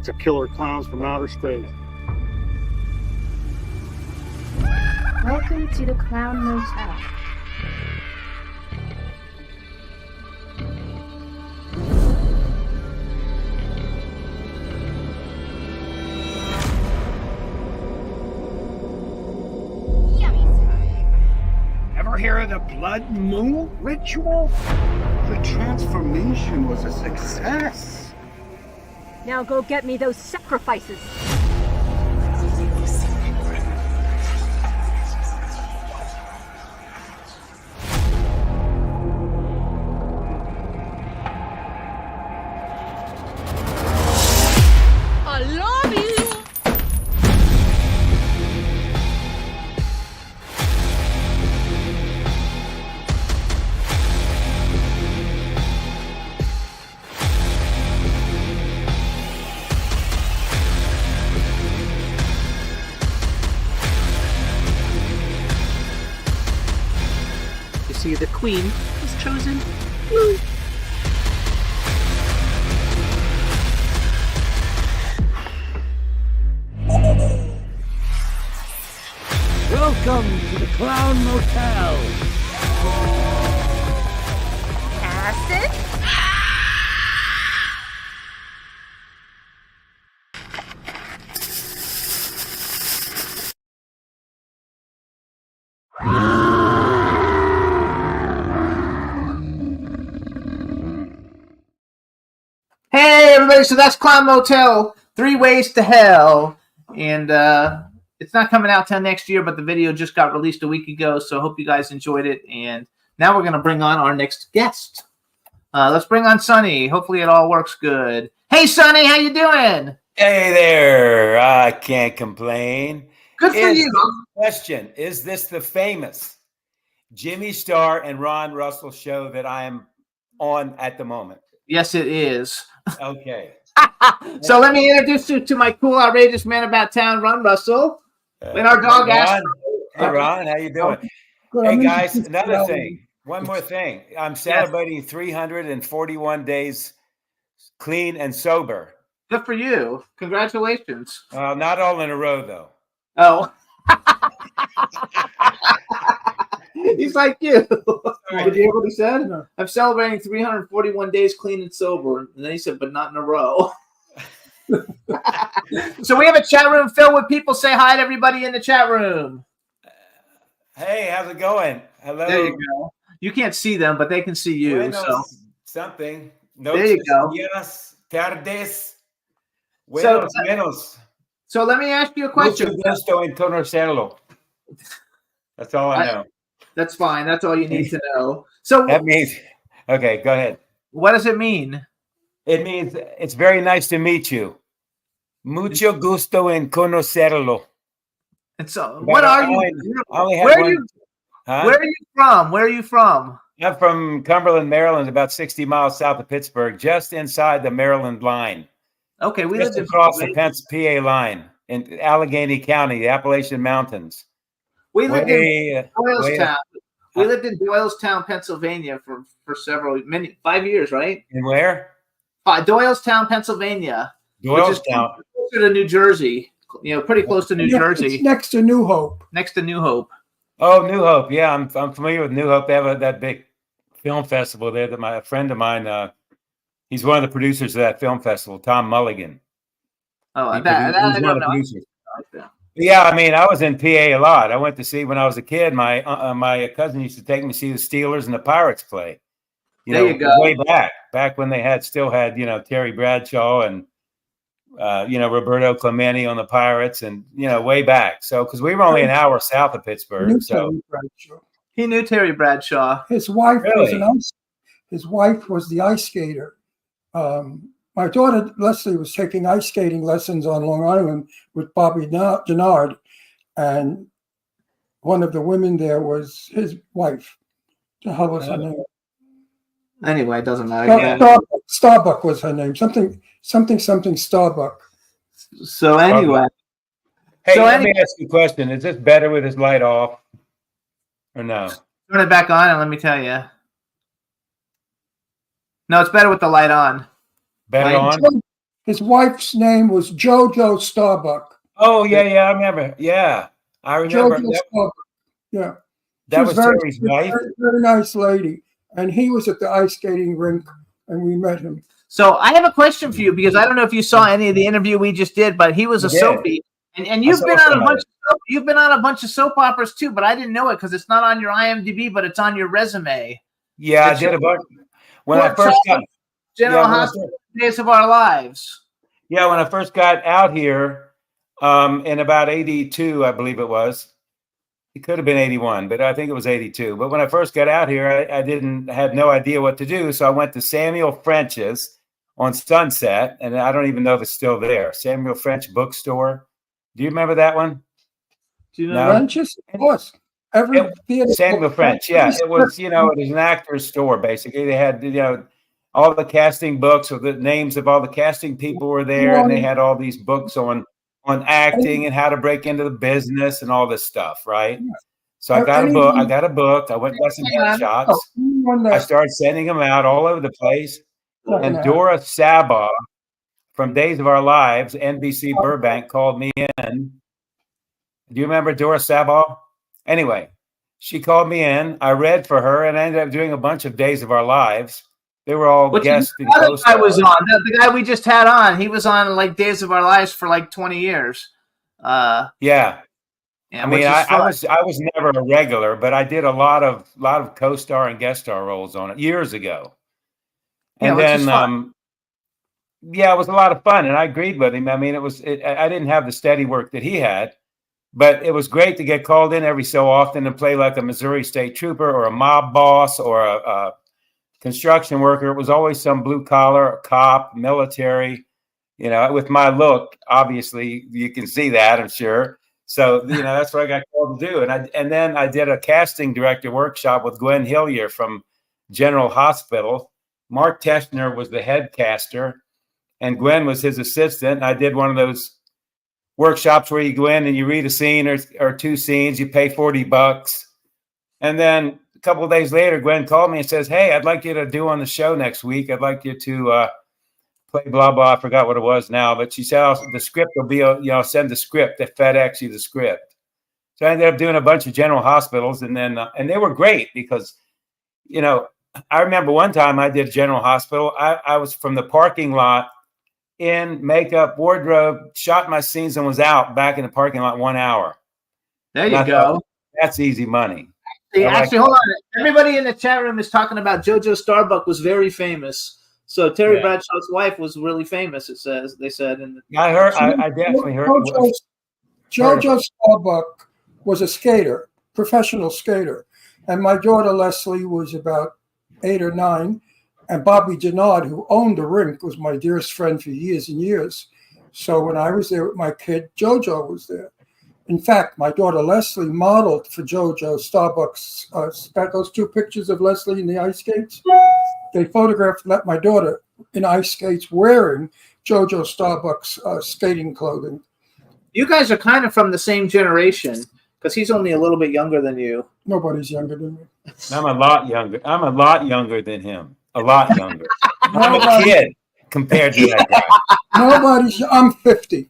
to killer clowns from outer space. Welcome to the Clown Motel. ever hear of the blood moon ritual? The transformation was a success. Now go get me those sacrifices. I love you. You see, the queen was chosen. Welcome to the Clown Motel. Acid? Hey everybody, so that's Clown Motel, 3 Ways to Hell. And it's not coming out till next year, but the video just got released a week ago, so I hope you guys enjoyed it. And now we're going to bring on our next guest. Let's bring on Sonny. Hopefully it all works good. Hey Sonny, how you doing? Hey there, I can't complain. Good for you. Question, is this the famous Jimmy Star and Ron Russell show that I am on at the moment? Yes, it is. Okay. So let me introduce you to my cool, outrageous man about town, Ron Russell. And our dog, Ron. Astro. Hey, Ron, how you doing? Hey, guys, another thing. One more thing. I'm celebrating 341 days clean and sober. Good for you. Congratulations. Not all in a row, though. Oh. He's like you. Did you hear what he said? No. I'm celebrating 341 days clean and sober. And then he said, but not in a row. So we have a chat room filled with people. Say hi to everybody in the chat room. Hey, how's it going? Hello. There you go. You can't see them, but they can see you. Buenos so something. There you go. Buenas tardes. Buenos menos. So let me ask you a question. Mucho gusto en conocerlo. That's all I know. That's fine. That's all you need to know. So that means, okay, go ahead. What does it mean? It means it's very nice to meet you. Mucho gusto en conocerlo. And so, what are you? Where are you? Huh? Where are you from? Where are you from? I'm from Cumberland, Maryland, about 60 miles south of Pittsburgh, just inside the Maryland line. Okay, we just lived across the PA line in Allegheny County, the Appalachian Mountains. We lived in Doylestown. We lived in Doylestown, Pennsylvania for 5 years, right? And where? Doylestown, Pennsylvania. Doylestown. Closer to New Jersey. Pretty close to New Jersey. It's next to New Hope. Next to New Hope. Oh, New Hope. Yeah, I'm familiar with New Hope. They have that big film festival there that a friend of mine, he's one of the producers of that film festival, Tom Mulligan. Oh, I don't know. Yeah, I mean, I was in PA a lot. I went to see when I was a kid. My cousin used to take me to see the Steelers and the Pirates play. There you go. Way back when they still had Terry Bradshaw and Roberto Clemente on the Pirates, and way back. So because we were only an hour south of Pittsburgh, so he knew Terry Bradshaw. His wife was the ice skater. My daughter Leslie was taking ice skating lessons on Long Island with Bobby Denard, and one of the women there was his wife. The hell was her name? Anyway, it doesn't matter. Starbuck was her name. Something Starbuck. So anyway. Hey, let me ask you a question. Is this better with his light off or no? Turn it back on and let me tell you. No, it's better with the light on. Better on? His wife's name was JoJo Starbuck. Oh, yeah, I remember. Yeah, I remember. JoJo Starbuck. Yeah. That was Terry's wife? Very nice lady. And he was at the ice skating rink, and we met him. So I have a question for you, because I don't know if you saw any of the interview we just did, but he was a soapy. And you've been on a bunch of soap operas too, but I didn't know it because it's not on your IMDb, but it's on your resume. Yeah, I did a bunch. When I first got General Hospital, Days of Our Lives. Yeah, when I first got out here, in about 82, I believe it was. It could have been 81, but I think it was 82. But when I first got out here, I had no idea what to do. So I went to Samuel French's on Sunset, and I don't even know if it's still there. Samuel French Bookstore. Do you remember that one? Do you know French's? Of course. Samuel French, yeah. It was, it was an actor's store, basically. They had, all the casting books, or the names of all the casting people were there, and they had all these books on acting and how to break into the business and all this stuff, right? So I got a book. I went and got some headshots. I started sending them out all over the place. And Dora Sabaw from Days of Our Lives, NBC Burbank, called me in. Do you remember Dora Sabaw? Anyway, she called me in. I read for her, and I ended up doing a bunch of Days of Our Lives. They were all guests. The guy was on. The guy we just had on. He was on like Days of Our Lives for like 20 years. Yeah. I mean, I was never a regular, but I did a lot of co-star and guest star roles on it years ago. And then, it was a lot of fun, and I agreed with him. I mean, I didn't have the steady work that he had, but it was great to get called in every so often and play like a Missouri State Trooper or a mob boss or a construction worker. It was always some blue collar, a cop, military. With my look, obviously you can see that, I'm sure. So that's what I got called to do. And then I did a casting director workshop with Gwen Hillier from General Hospital. Mark Teschner was the head caster, and Gwen was his assistant. And I did one of those workshops where you go in and you read a scene or two scenes, you pay $40. And then a couple of days later, Gwen called me and says, "Hey, I'd like you to do on the show next week. I'd like you to play blah, blah." I forgot what it was now, but she said, the script will be, send the script to FedEx you the script. So I ended up doing a bunch of General Hospitals, and then, and they were great because, I remember one time I did General Hospital. I was from the parking lot in makeup, wardrobe, shot my scenes and was out back in the parking lot 1 hour. There you go. That's easy money. Actually, hold on. Everybody in the chat room is talking about JoJo Starbuck was very famous. So Terry Bradshaw's wife was really famous. They said. I definitely heard. JoJo Starbuck was a skater, professional skater, and my daughter Leslie was about 8 or 9, and Bobby Denard, who owned the rink, was my dearest friend for years and years. So when I was there with my kid, JoJo was there. In fact, my daughter Leslie modeled for JoJo Starbuck's. Those 2 pictures of Leslie in the ice skates. They photographed my daughter in ice skates wearing JoJo Starbuck's skating clothing. You guys are kind of from the same generation because he's only a little bit younger than you. Nobody's younger than me. I'm a lot younger. I'm a lot younger than him. A lot younger. I'm a kid compared to that guy. I'm 50.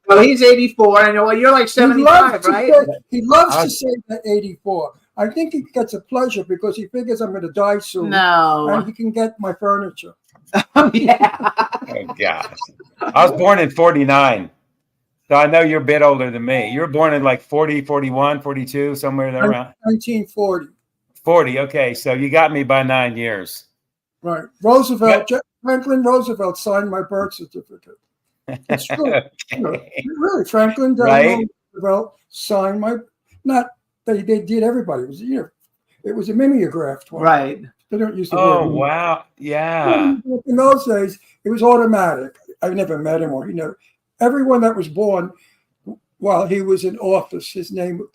Well, he's 84, and you're like 75, right? He loves to say that 84. I think he gets a pleasure because he figures I'm going to die soon. No. And he can get my furniture. Yeah. Oh, gosh. I was born in 49. So I know you're a bit older than me. You were born in like 40, 41, 42, somewhere there around. 1940. 40, okay. So you got me by 9 years. Right. Franklin Roosevelt signed my birth certificate. It's true. Okay. Really, Franklin Delano Roosevelt signed my. Not they did everybody. It was a mimeographed one. Right. They don't use the word. word. Wow! Yeah. In those days, it was automatic. I never met him, or everyone that was born while he was in office, his name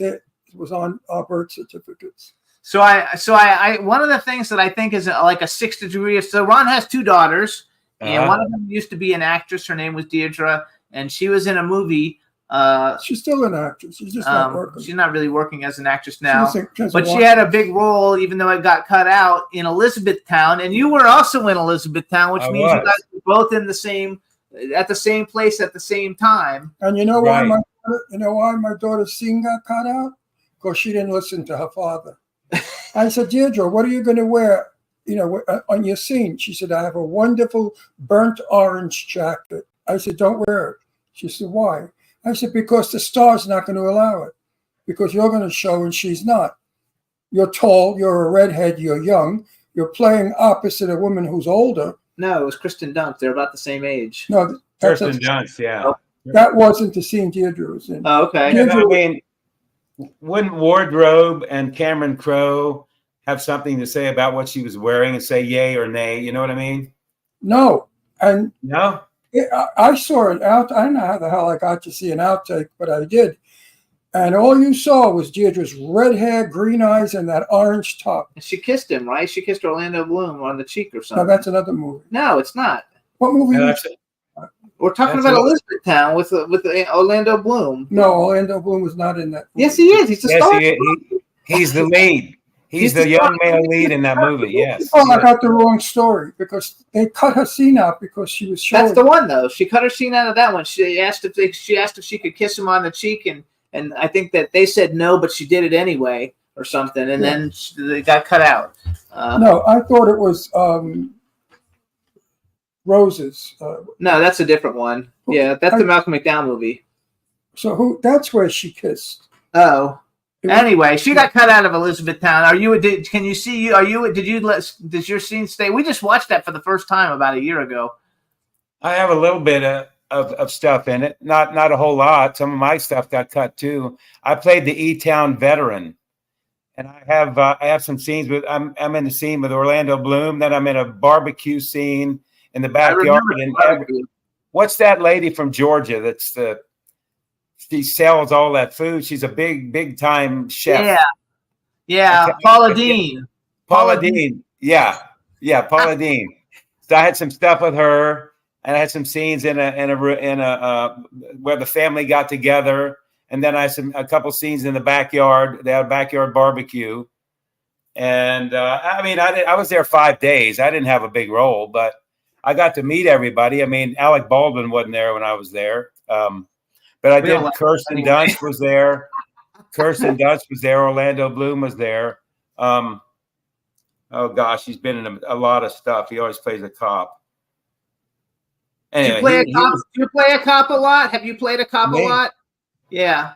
was on our birth certificates. So I one of the things that I think is like a 6th degree. So Ron has 2 daughters. And one of them used to be an actress. Her name was Deirdre, and she was in a movie. She's still an actress. She's just not working. She's not really working as an actress now. But she had a big role, even though it got cut out, in Elizabethtown. And you were also in Elizabethtown, which means you guys were both in at the same place at the same time. And you know why my daughter's scene got cut out? Because she didn't listen to her father. I said, Deirdre, what are you going to wear on your scene. She said, I have a wonderful burnt orange jacket. I said, don't wear it. She said, why? I said, because the star's not going to allow it. Because you're going to show and she's not. You're tall, you're a redhead, you're young. You're playing opposite a woman who's older. No, it was Kristen Dunst. They're about the same age. No, Kirsten Dunst, yeah. That wasn't the scene Deirdre was in. Oh, okay. Deirdre, I mean, wouldn't Wardrobe and Cameron Crowe have something to say about what she was wearing and say yay or nay? You know what I mean? No. And no, I saw it out. I don't know how the hell I got to see an outtake, but I did. And all you saw was Deirdre's red hair, green eyes, and that orange top. And she kissed him, right? She kissed Orlando Bloom on the cheek or something. No, that's another movie. No, it's not. What movie? No, We're talking about Elizabethtown with Orlando Bloom. No, Orlando Bloom was not in that movie. Yes, he is. He's the star. He's the lead. He's the young male lead in that movie. Yes. Oh, I got the wrong story because they cut her scene out because she was showing. That's the one, though. She cut her scene out of that one. She asked if she could kiss him on the cheek, and I think that they said no, but she did it anyway or something, and then they got cut out. No, I thought it was Roses. No, that's a different one. Yeah, that's the Malcolm McDowell movie. So that's where she kissed. Oh. Anyway, she got cut out of Elizabethtown. Does your scene stay? We just watched that for the first time about a year ago. I have a little bit of stuff in it. Not a whole lot. Some of my stuff got cut too. I played the E-Town veteran. And I have some scenes with I'm in the scene with Orlando Bloom, then I'm in a barbecue scene in the backyard. What's that lady from Georgia she sells all that food. She's a big time chef. Yeah. Paula Deen. Paula Deen. Yeah, Paula Deen. So I had some stuff with her, and I had some scenes in a where the family got together, and then I had a couple scenes in the backyard. They had a backyard barbecue, and I was there 5 days. I didn't have a big role, but I got to meet everybody. I mean, Alec Baldwin wasn't there when I was there. But I did. Kirsten Dunst was there. Orlando Bloom was there. Oh gosh, he's been in a lot of stuff. He always plays a cop. Anyway, do you play a cop a lot? Have you played a cop a lot? Yeah.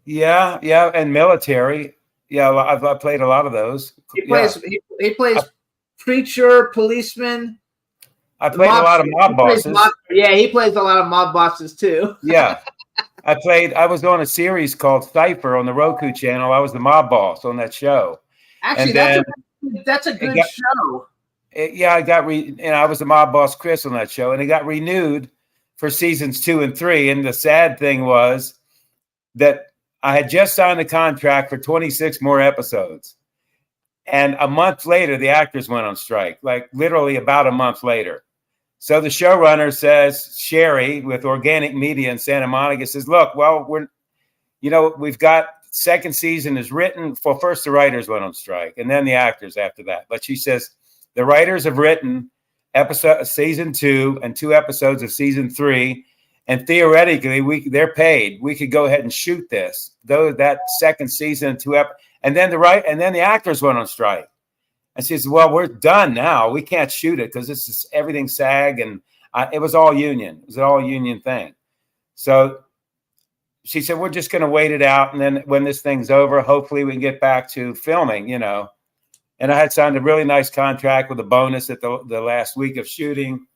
Yeah, and military. Yeah, I've played a lot of those. He plays preacher, policeman. I played a lot of mob bosses. He plays a lot of mob bosses too. Yeah. I was on a series called Cypher on the Roku channel. I was the mob boss on that show. Actually, that's a good show. I was the mob boss Chris on that show, and it got renewed for seasons 2 and 3. And the sad thing was that I had just signed a contract for 26 more episodes. And a month later, the actors went on strike, like literally about a month later. So the showrunner says, Sherry with Organic Media in Santa Monica says, look, well, we've got second season is written. Well, first the writers went on strike and then the actors after that. But she says the writers have written season 2 and 2 episodes of season 3. And theoretically, they're paid. We could go ahead and shoot this, though that second season and 2 episodes. And then the actors went on strike. And she says, well, we're done now. We can't shoot it because this is everything SAG. And it was all union. It was an all union thing. So she said, we're just going to wait it out. And then when this thing's over, hopefully we can get back to filming, And I had signed a really nice contract with a bonus at the last week of shooting.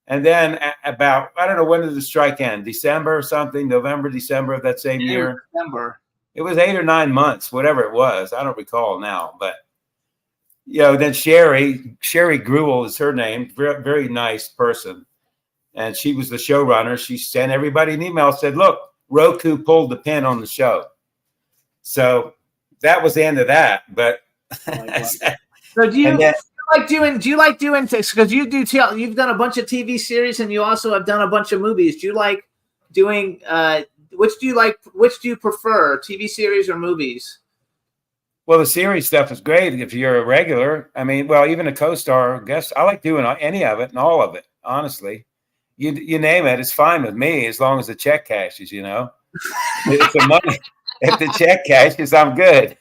And then about, I don't know, when did the strike end? December or something? November, December of that same year? December. It was 8 or 9 months, whatever it was. I don't recall now, but then Sherry Gruel is her name, very, very nice person. And she was the showrunner. She sent everybody an email, said, look, Roku pulled the pin on the show. So that was the end of that. But so do you like doing because you've done a bunch of TV series and you also have done a bunch of movies. Do you like doing which do you prefer, TV series or movies? Well, the series stuff is great if you're a regular. I mean, well, even a co-star guest, I like doing any of it and all of it, honestly. You name it, it's fine with me as long as the check cashes, If the check cashes, I'm good.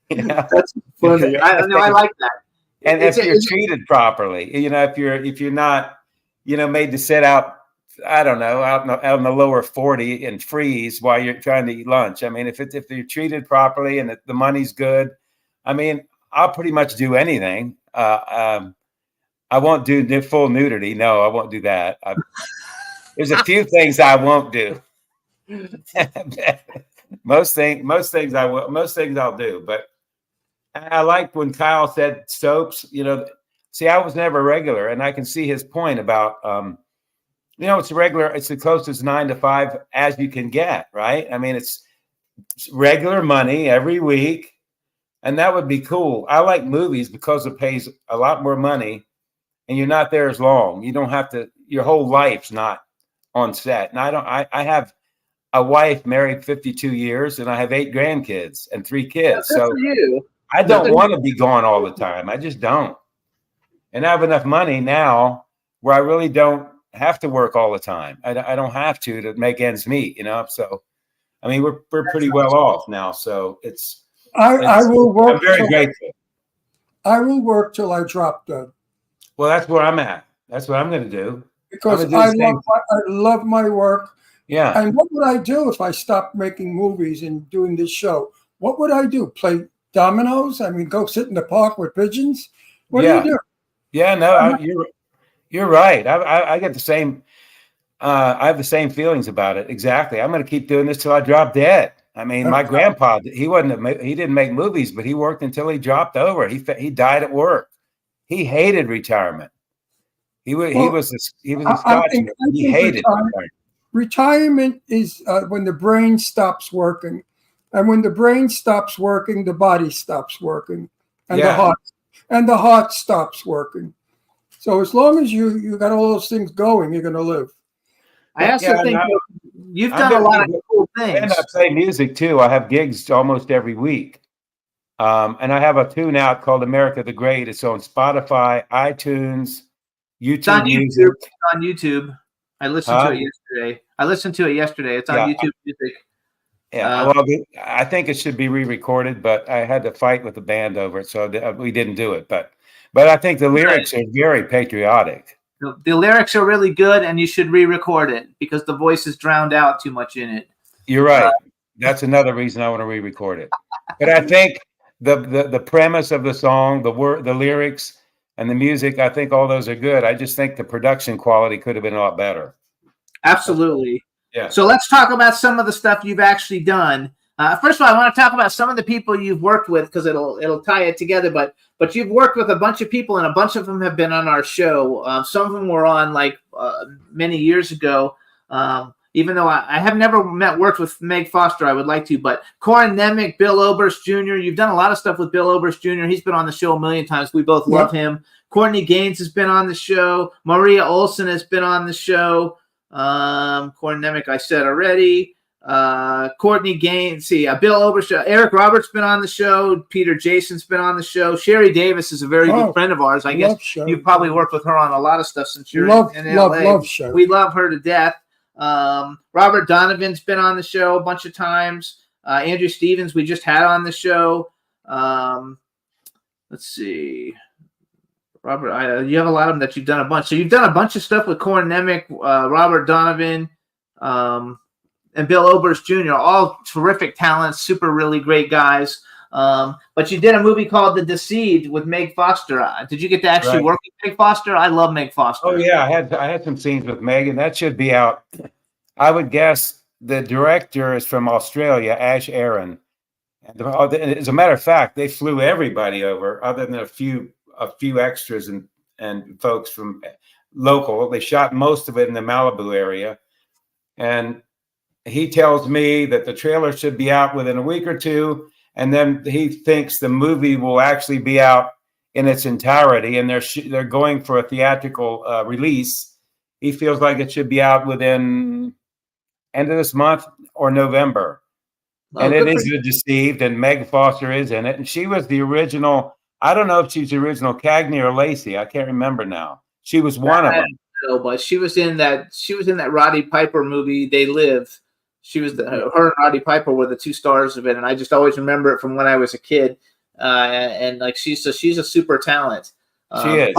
That's funny. I like that. And if you're treated properly, if you're not, made to sit out, I don't know, out in the lower 40 and freeze while you're trying to eat lunch. I mean, if you're treated properly and the money's good, I mean, I'll pretty much do anything. I won't do full nudity. No, I won't do that. There's a few things I won't do. most things I'll do. But I like when Kyle said soaps. See, I was never regular, and I can see his point about it's regular. It's the closest 9 to 5 as you can get, right? I mean, it's regular money every week, and that would be cool. I like movies because it pays a lot more money, and you're not there as long. You don't have to. Your whole life's not on set. And I have a wife married 52 years, and I have 8 grandkids and 3 kids. So I don't want to be gone all the time. I just don't. And I have enough money now where I really don't have to work all the time. I don't have to make ends meet, So, I mean, we're pretty well off now. So I will work. I'm very grateful. I will work till I drop dead. Well, that's where I'm at. That's what I'm going to do. Because I love my work. Yeah. And what would I do if I stopped making movies and doing this show? What would I do? Play dominoes? I mean, go sit in the park with pigeons? What do you do? Yeah, no, you're right. I get the same. I have the same feelings about it. Exactly. I'm going to keep doing this till I drop dead. I mean, my grandpa, he didn't make movies, but he worked until he dropped over. He died at work. He hated retirement. He was a Scotsman. He hated retirement. Retirement is when the brain stops working, and when the brain stops working, the body stops working, and the heart stops working. So as long as you got all those things going, you're going to live. I also think you've done a lot of cool things. And I play music too. I have gigs almost every week. And I have a tune out called America the Great. It's on Spotify, iTunes, YouTube Music. It's on YouTube. I listened to it yesterday. It's on YouTube Music. Yeah, well, I think it should be re-recorded, but I had to fight with the band over it, so we didn't do it. But I think the lyrics are very patriotic. The lyrics are really good, and you should re-record it because the voice is drowned out too much in it. You're right. That's another reason I want to re-record it. But I think the premise of the song, the lyrics, and the music, I think all those are good. I just think the production quality could have been a lot better. Absolutely. Yeah. So let's talk about some of the stuff you've actually done. First of all, I want to talk about some of the people you've worked with because it'll tie it together. But you've worked with a bunch of people, and a bunch of them have been on our show. Some of them were on many years ago. Even though I have never worked with Meg Foster, I would like to. But Corin Nemec, Bill Oberst Jr., you've done a lot of stuff with Bill Oberst Jr. He's been on the show a million times. We both love him. Courtney Gaines has been on the show. Maria Olsen has been on the show. Corin Nemec, I said already. Courtney Gaines, Bill Oberst, Eric Roberts been on the show. Peter Jason's been on the show. Sherry Davis is a very good friend of ours. I guess you've probably worked with her on a lot of stuff since you're in LA. We love her to death. Robert Donovan's been on the show a bunch of times. Andrew Stevens we just had on the show. Let's see. Robert, you have a lot of them that you've done a bunch. So you've done a bunch of stuff with Corin Nemec, Robert Donovan, and Bill Oberst Jr., all terrific talents, super really great guys. But you did a movie called The Deceived with Meg Foster. Did you get to actually work with Meg Foster? I love Meg Foster. Oh yeah, I had some scenes with Meg, and that should be out. I would guess the director is from Australia, Ash Aaron. And as a matter of fact, they flew everybody over, other than a few extras and folks from local. They shot most of it in the Malibu area, and he tells me that the trailer should be out within a week or two. And then he thinks the movie will actually be out in its entirety, and they're going for a theatrical release. He feels like it should be out within end of this month or November. And it is The Deceived, and Meg Foster is in it. And she was the original. I don't know if she's the original Cagney or Lacey. I can't remember now. She was one of them. No, but she was in that Roddy Piper movie, They Live. She was her and Roddy Piper were the two stars of it, and I just always remember it from when I was a kid. and like she's a super talent. She is.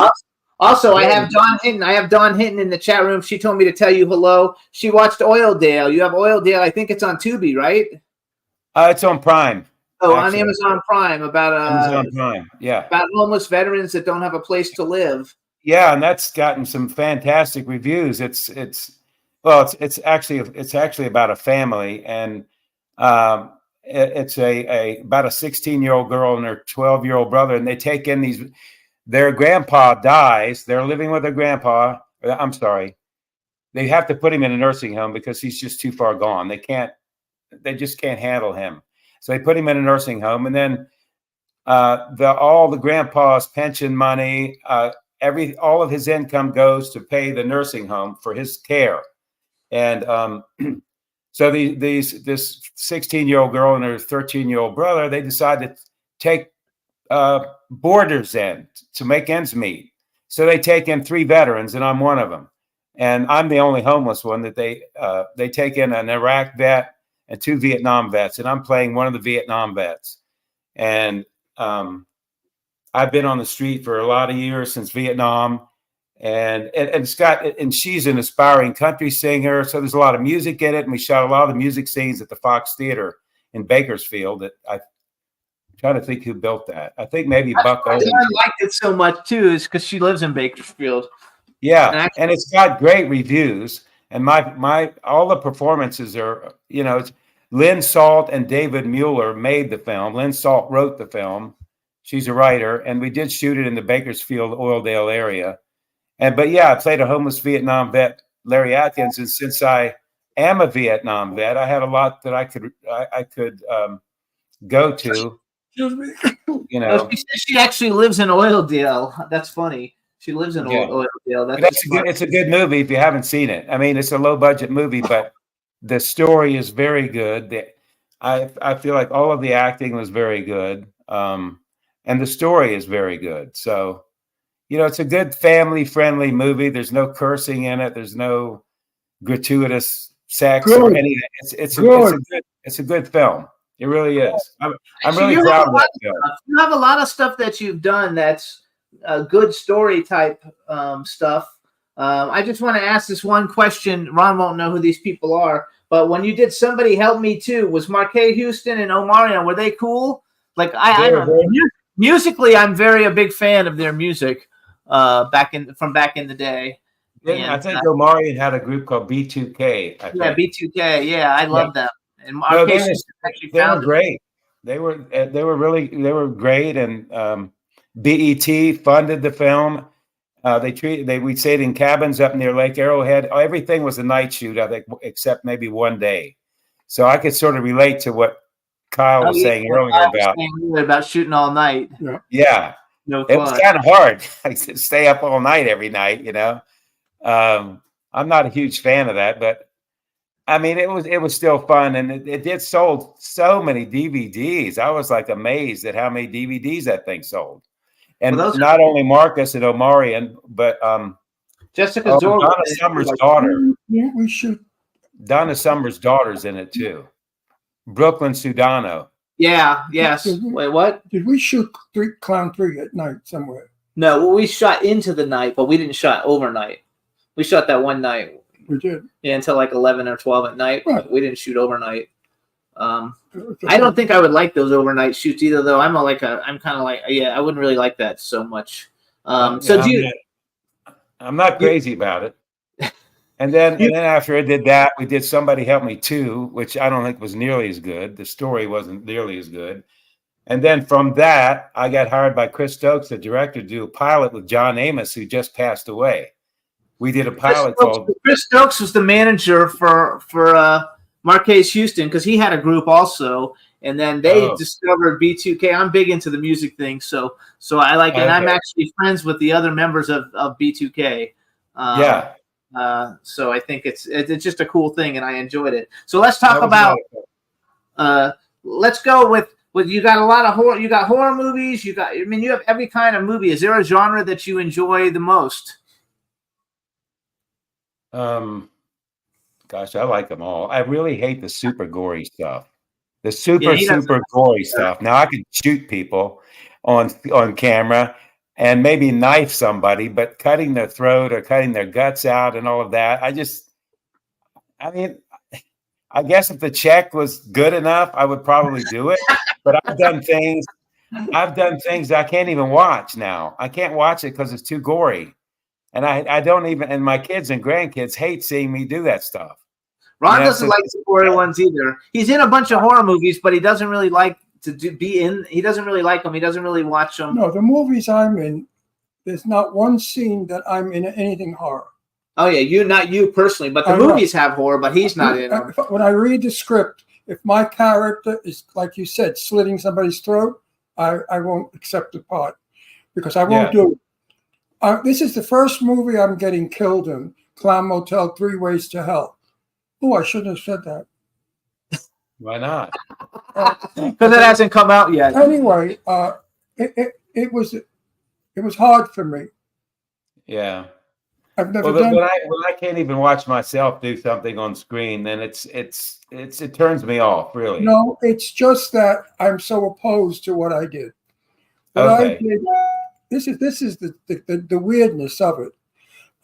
Also, I have Dawn Hinton. I have Dawn Hinton in the chat room. She told me to tell you hello. She watched Oildale. You have Oildale. I think it's on Tubi, right? It's on Prime. Oh, actually. on Amazon Prime about Amazon Prime. Yeah. about homeless veterans that don't have a place to live. Yeah, and that's gotten some fantastic reviews. It's actually about a family, and it's about a 16-year-old girl and her 12-year-old brother, and they take in these. Their grandpa dies. They're living with their grandpa. I'm sorry. They have to put him in a nursing home because he's just too far gone. They just can't handle him. So they put him in a nursing home, and then all the grandpa's pension money, all of his income goes to pay the nursing home for his care. And so this 16-year-old girl and her 13-year-old brother, they decide to take boarders in to make ends meet. So they take in 3 veterans, and I'm one of them. And I'm the only homeless one that they take in an Iraq vet and 2 Vietnam vets, and I'm playing one of the Vietnam vets. And I've been on the street for a lot of years since Vietnam, and she's an aspiring country singer. So there's a lot of music in it, and we shot a lot of the music scenes at the Fox Theater in Bakersfield. I'm trying to think who built that. I think maybe Buck Owens. I liked it so much too, is because she lives in Bakersfield. Yeah, and it's got great reviews. And my all the performances are, it's Lynn Salt and David Mueller made the film. Lynn Salt wrote the film. She's a writer, and we did shoot it in the Bakersfield, Oildale area. But I played a homeless Vietnam vet, Larry Atkins, and since I am a Vietnam vet, I had a lot that I could go to. She actually lives in Oildale. That's funny. She lives in Oildale. It's a good movie if you haven't seen it. I mean, it's a low budget movie, but the story is very good. I feel like all of the acting was very good, and the story is very good. So, it's a good family friendly movie. There's no cursing in it. There's no gratuitous sex or anything. It's a good film. It really is. I'm really proud of that film. You have a lot of stuff that you've done that's good story type stuff. I just want to ask this one question. Ron won't know who these people are, but when you did Somebody Help Me Too, was Marquette Houston and Omarion, were they cool? Like musically, I'm a big fan of their music back in the day. Yeah, I think Omarion had a group called B2K. B2K. Yeah, I love them. And they were great. They were great, and BET funded the film. We stayed in cabins up near Lake Arrowhead. Everything was a night shoot, I think, except maybe one day. So I could sort of relate to what Kyle was saying earlier about shooting all night. Yeah. No fun. It was kind of hard to stay up all night every night. I'm not a huge fan of that, but I mean, it was still fun, and it did sold so many DVDs. I was like amazed at how many DVDs that thing sold. And not only Marcus and Omarion, but Jessica Zorba, Donna Summer's daughter. Yeah, we should. Donna Summer's daughter's in it too. Brooklyn Sudano. Yeah. Yes. Wait, what? Did we shoot Clown 3 at night somewhere? No, well, we shot into the night, but we didn't shot overnight. We shot that one night. We did. Yeah, until like 11 or 12 at night. Right. We didn't shoot overnight. I don't think I would like those overnight shoots either, though. I wouldn't really like that so much. I'm not crazy about it. And then after I did that, we did Somebody Help Me Too, which I don't think was nearly as good. The story wasn't nearly as good. And then from that, I got hired by Chris Stokes, the director, to do a pilot with John Amos, who just passed away. We did a pilot called Chris Stokes was the manager for Marquette Houston, because he had a group also, and then they discovered B2K. I'm big into the music thing, so I like it. And I'm actually friends with the other members of B2K. So I think it's just a cool thing, and I enjoyed it. So let's talk about. Let's go with you got a lot of horror. You got horror movies. You have every kind of movie. Is there a genre that you enjoy the most? Gosh, I like them all. I really hate the super gory stuff. The super he doesn't- super gory stuff. Now I could shoot people on camera and maybe knife somebody, but cutting their throat or cutting their guts out and all of that, I mean, I guess if the check was good enough, I would probably do it. But I've done things that I can't even watch now. I can't watch it because it's too gory. And I don't even, and my kids and grandkids hate seeing me do that stuff. Ron doesn't like the gory ones either. He's in a bunch of horror movies, but he doesn't really like to be in. He doesn't really like them. He doesn't really watch them. No, the movies I'm in, there's not one scene that I'm in anything horror. Oh yeah, not you personally, but the movies have horror, but he's not in them. When I read the script, if my character is, like you said, slitting somebody's throat, I won't accept the part because I won't do it. This is the first movie I'm getting killed in, Clown Motel, 3 Ways to Hell. Oh, I shouldn't have said that. Why not? Because it hasn't come out yet. Anyway, it was hard for me. Yeah. I've never when done. I can't even watch myself do something on screen, then it turns me off. Really. No, it's just that I'm so opposed to what I did. What I did. This is the weirdness of it.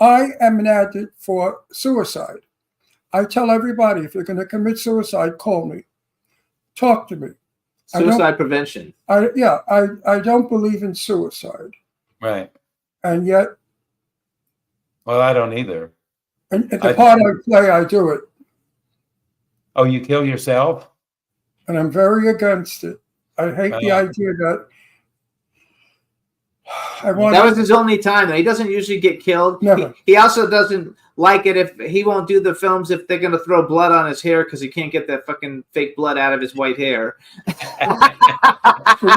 I am an advocate for suicide. I tell everybody, if you're going to commit suicide, call me. Talk to me. Suicide prevention. I don't believe in suicide. Right. And yet. Well, I don't either. And the part I play, I do it. Oh, you kill yourself? And I'm very against it. I hate the idea that that was his only time. He doesn't usually get killed. Never. He also doesn't like it if he won't do the films if they're going to throw blood on his hair because he can't get that fucking fake blood out of his white hair. So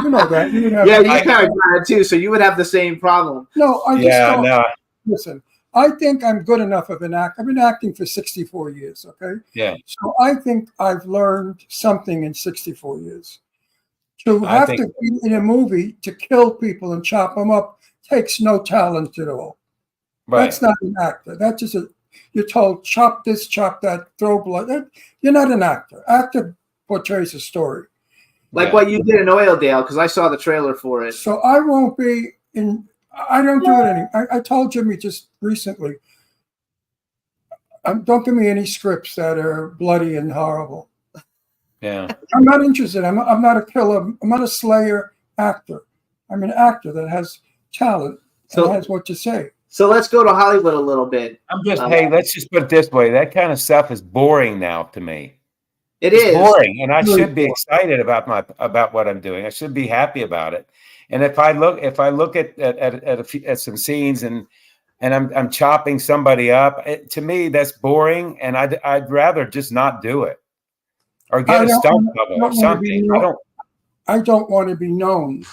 you know that. You kind of got it too, so you would have the same problem. No, I just don't. Listen, I think I'm good enough of an actor. I've been acting for 64 years, okay? Yeah. So I think I've learned something in 64 years. To have to be in a movie to kill people and chop them up takes no talent at all. Right. That's not an actor. That's just you're told, chop this, chop that, throw blood. You're not an actor. Actor portrays a story. Like what you did in Oildale, because I saw the trailer for it. So I won't be in, I don't do it anymore. I told Jimmy just recently, don't give me any scripts that are bloody and horrible. Yeah. I'm not interested. I'm not a killer. I'm not a slayer actor. I'm an actor that has talent and has what to say. So let's go to Hollywood a little bit. Hey, let's just put it this way. That kind of stuff is boring now to me. It's boring, and I should be excited about what I'm doing. I should be happy about it. And if I look at some scenes and I'm chopping somebody up, to me that's boring, and I'd rather just not do it or get a stunt double or something. I don't want to be known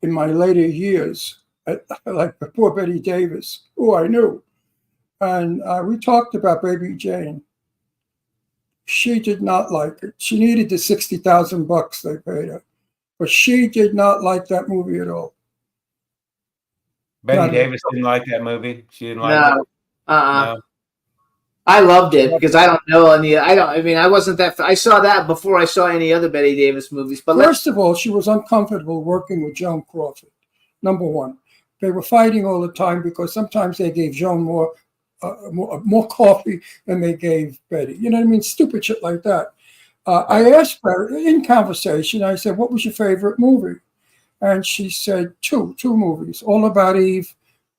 in my later years like the poor Betty Davis, who I knew, and we talked about Baby Jane. She did not like it. She needed the $60,000 they paid her, but she did not like that movie at all. Betty Davis didn't like that movie. She didn't like it. No. I loved it because I don't know any. I wasn't that. I saw that before I saw any other Betty Davis movies. But first of all, she was uncomfortable working with Joan Crawford. Number one, they were fighting all the time because sometimes they gave Joan more coffee than they gave Betty. You know what I mean? Stupid shit like that. I asked her in conversation. I said, "What was your favorite movie?" And she said, two movies. All About Eve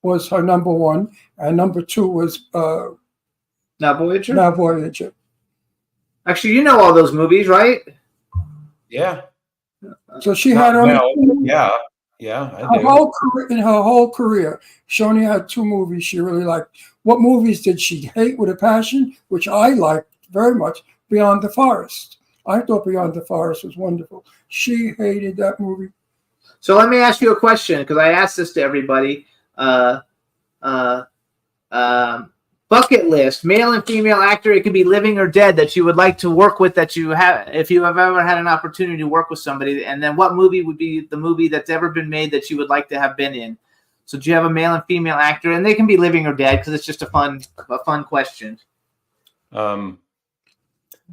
was her number one, and number two was Now Voyager? Now Voyager. Actually, you know all those movies, right? Yeah. So she had only in her whole career, she only had 2 movies she really liked. What movies did she hate with a passion? Which I liked very much. Beyond the Forest. I thought Beyond the Forest was wonderful. She hated that movie. So let me ask you a question, because I asked this to everybody. Bucket list, male and female actor, it could be living or dead, that you would like to work with, that you have, if you have ever had an opportunity to work with somebody, and then what movie would be the movie that's ever been made that you would like to have been in? So do you have a male and female actor, and they can be living or dead, because it's just a fun question.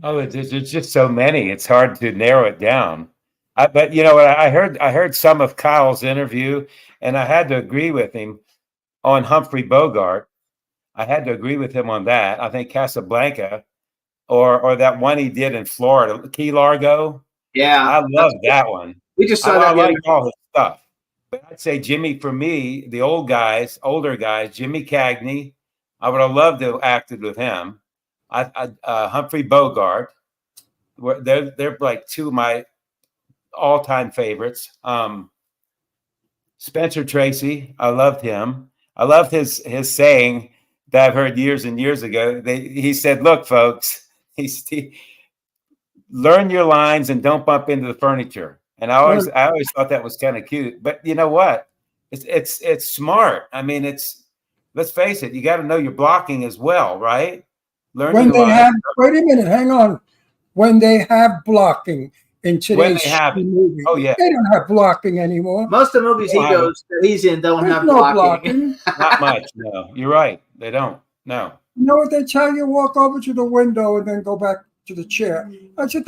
Oh, there's just so many. It's hard to narrow it down. But you know what? I heard some of Kyle's interview, and I had to agree with him on Humphrey Bogart. I had to agree with him on that. I think Casablanca, or that one he did in Florida, Key Largo. Yeah, I love that one. We just saw that. I like all his stuff. But I'd say Jimmy, for me, the older guys, Jimmy Cagney. I would have loved to have acted with him. Humphrey Bogart. They're like two of my all-time favorites. Spencer Tracy, I loved him. I loved his saying that I've heard years and years ago. He said, "Look, folks, learn your lines and don't bump into the furniture." And I always thought that was kind of cute. But you know what? It's smart. I mean, let's face it, you got to know your blocking as well, right? Wait a minute, hang on. When they have blocking in today's movie, they don't have blocking anymore. Most of the movies he's in don't have blocking. Not much, no. You're right. They don't. No. You know what they tell you? Walk over to the window and then go back to the chair. I said,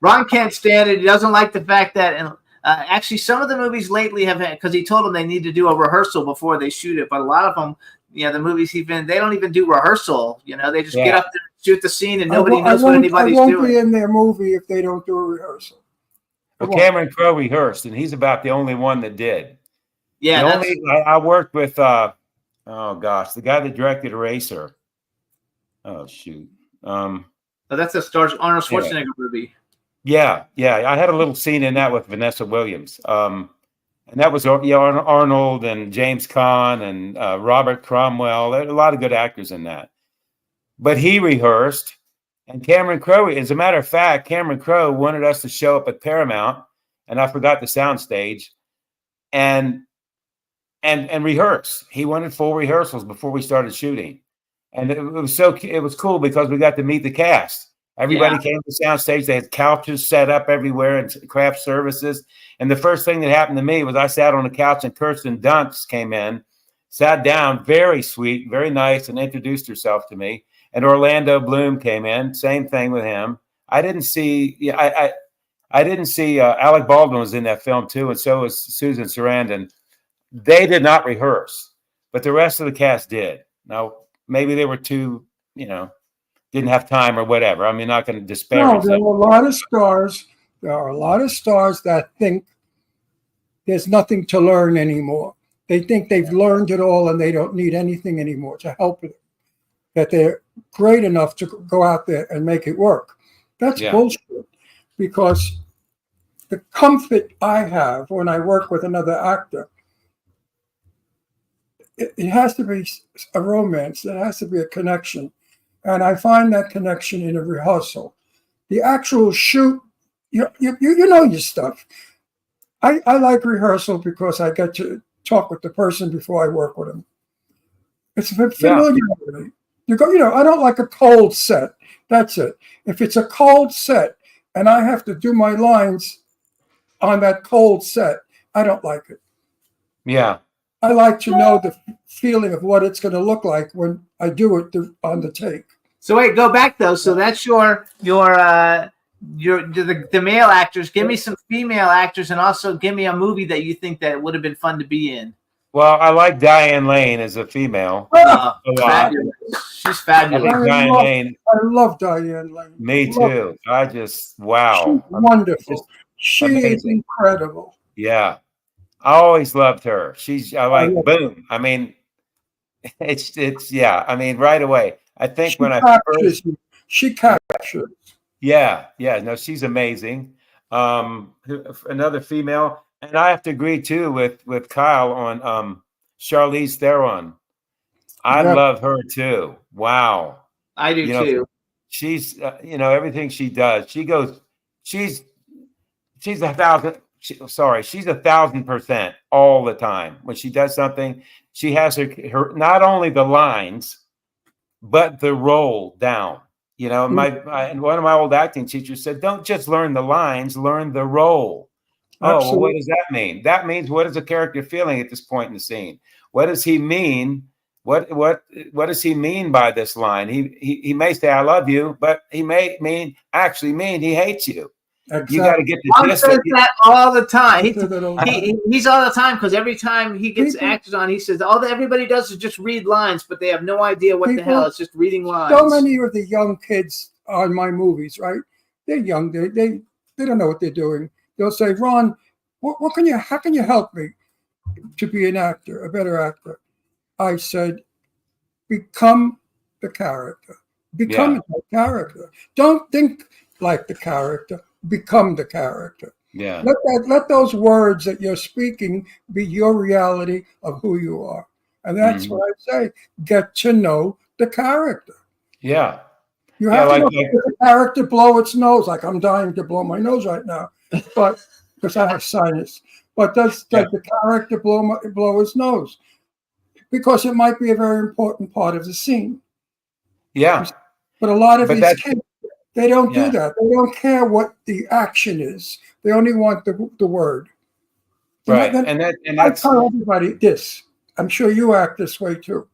Ron can't stand it. He doesn't like the fact that, and actually, some of the movies lately have had, because he told them they need to do a rehearsal before they shoot it. But a lot of them, the movies he's been, they don't even do rehearsal. They just get up there, shoot the scene, and nobody knows what anybody's doing. I won't be in their movie if they don't do a rehearsal. Well, Cameron Crowe rehearsed, and he's about the only one that did. Yeah, I worked with, the guy that directed Eraser. Oh shoot. That's a Arnold Schwarzenegger movie. Yeah. I had a little scene in that with Vanessa Williams. And that was Arnold and James Caan and Robert Cromwell. There are a lot of good actors in that. But he rehearsed, and Cameron Crowe, as a matter of fact, Cameron Crowe wanted us to show up at Paramount, and I forgot the soundstage, and rehearse. He wanted full rehearsals before we started shooting. And it was cool because we got to meet the cast. Everybody came to the soundstage. They had couches set up everywhere and craft services. And the first thing that happened to me was I sat on the couch and Kirsten Dunst came in, sat down, very sweet, very nice, and introduced herself to me. And Orlando Bloom came in, same thing with him. I didn't see Alec Baldwin was in that film too, and so was Susan Sarandon. They did not rehearse, but the rest of the cast did. Now, maybe they were too, didn't have time or whatever. I mean, not going to disparage them. There are a lot of stars. There are a lot of stars that think there's nothing to learn anymore. They think they've learned it all and they don't need anything anymore to help it. That they're great enough to go out there and make it work. That's bullshit. Because the comfort I have when I work with another actor, it has to be a romance. There has to be a connection. And I find that connection in a rehearsal. The actual shoot, you know your stuff. I like rehearsal because I get to talk with the person before I work with them. It's familiar with me. I don't like a cold set. That's it. If it's a cold set and I have to do my lines on that cold set, I don't like it. Yeah. I like to know the feeling of what it's going to look like when I do it on the take. So wait, go back though. So that's the male actors. Give me some female actors, and also give me a movie that you think that would have been fun to be in. Well, I like Diane Lane as a female. Fabulous. She's fabulous. I love Diane Lane. Me too. Wow. She's wonderful. She is incredible. Yeah. I always loved her. Boom. I mean, it's I mean, right away. I think she captures. Yeah. No, she's amazing. Another female, and I have to agree too with Kyle on Charlize Theron. I love her too. Wow. I do too. She's everything she does. She's 1,000% all the time. When she does something, she has her not only the lines, but the role down. And one of my old acting teachers said, "Don't just learn the lines, learn the role." Absolutely. Oh, well, what does that mean? That means, what is the character feeling at this point in the scene? What does he mean What does he mean by this line? He may say I love you, but he may actually mean he hates you. Exactly. You got to get the gist. Says that all the time. He's all the time because every time he gets actors on, he says everybody does is just read lines, but they have no idea what the hell. It's just reading lines. So many of the young kids on my movies, right? They're young. They don't know what they're doing. They'll say, Ron, how can you help me to be an actor, a better actor? I said, become the character. Become the character. Don't think like the character. Become the character. Yeah. Let those words that you're speaking be your reality of who you are. And that's what I say. Get to know the character. Yeah. You have to know the character blow its nose. Like I'm dying to blow my nose right now, but because I have sinus. But does the character blow his nose? Because it might be a very important part of the scene. Yeah. But a lot of these kids, they don't do that. They don't care what the action is. They only want the word. Right. I tell everybody this. I'm sure you act this way too.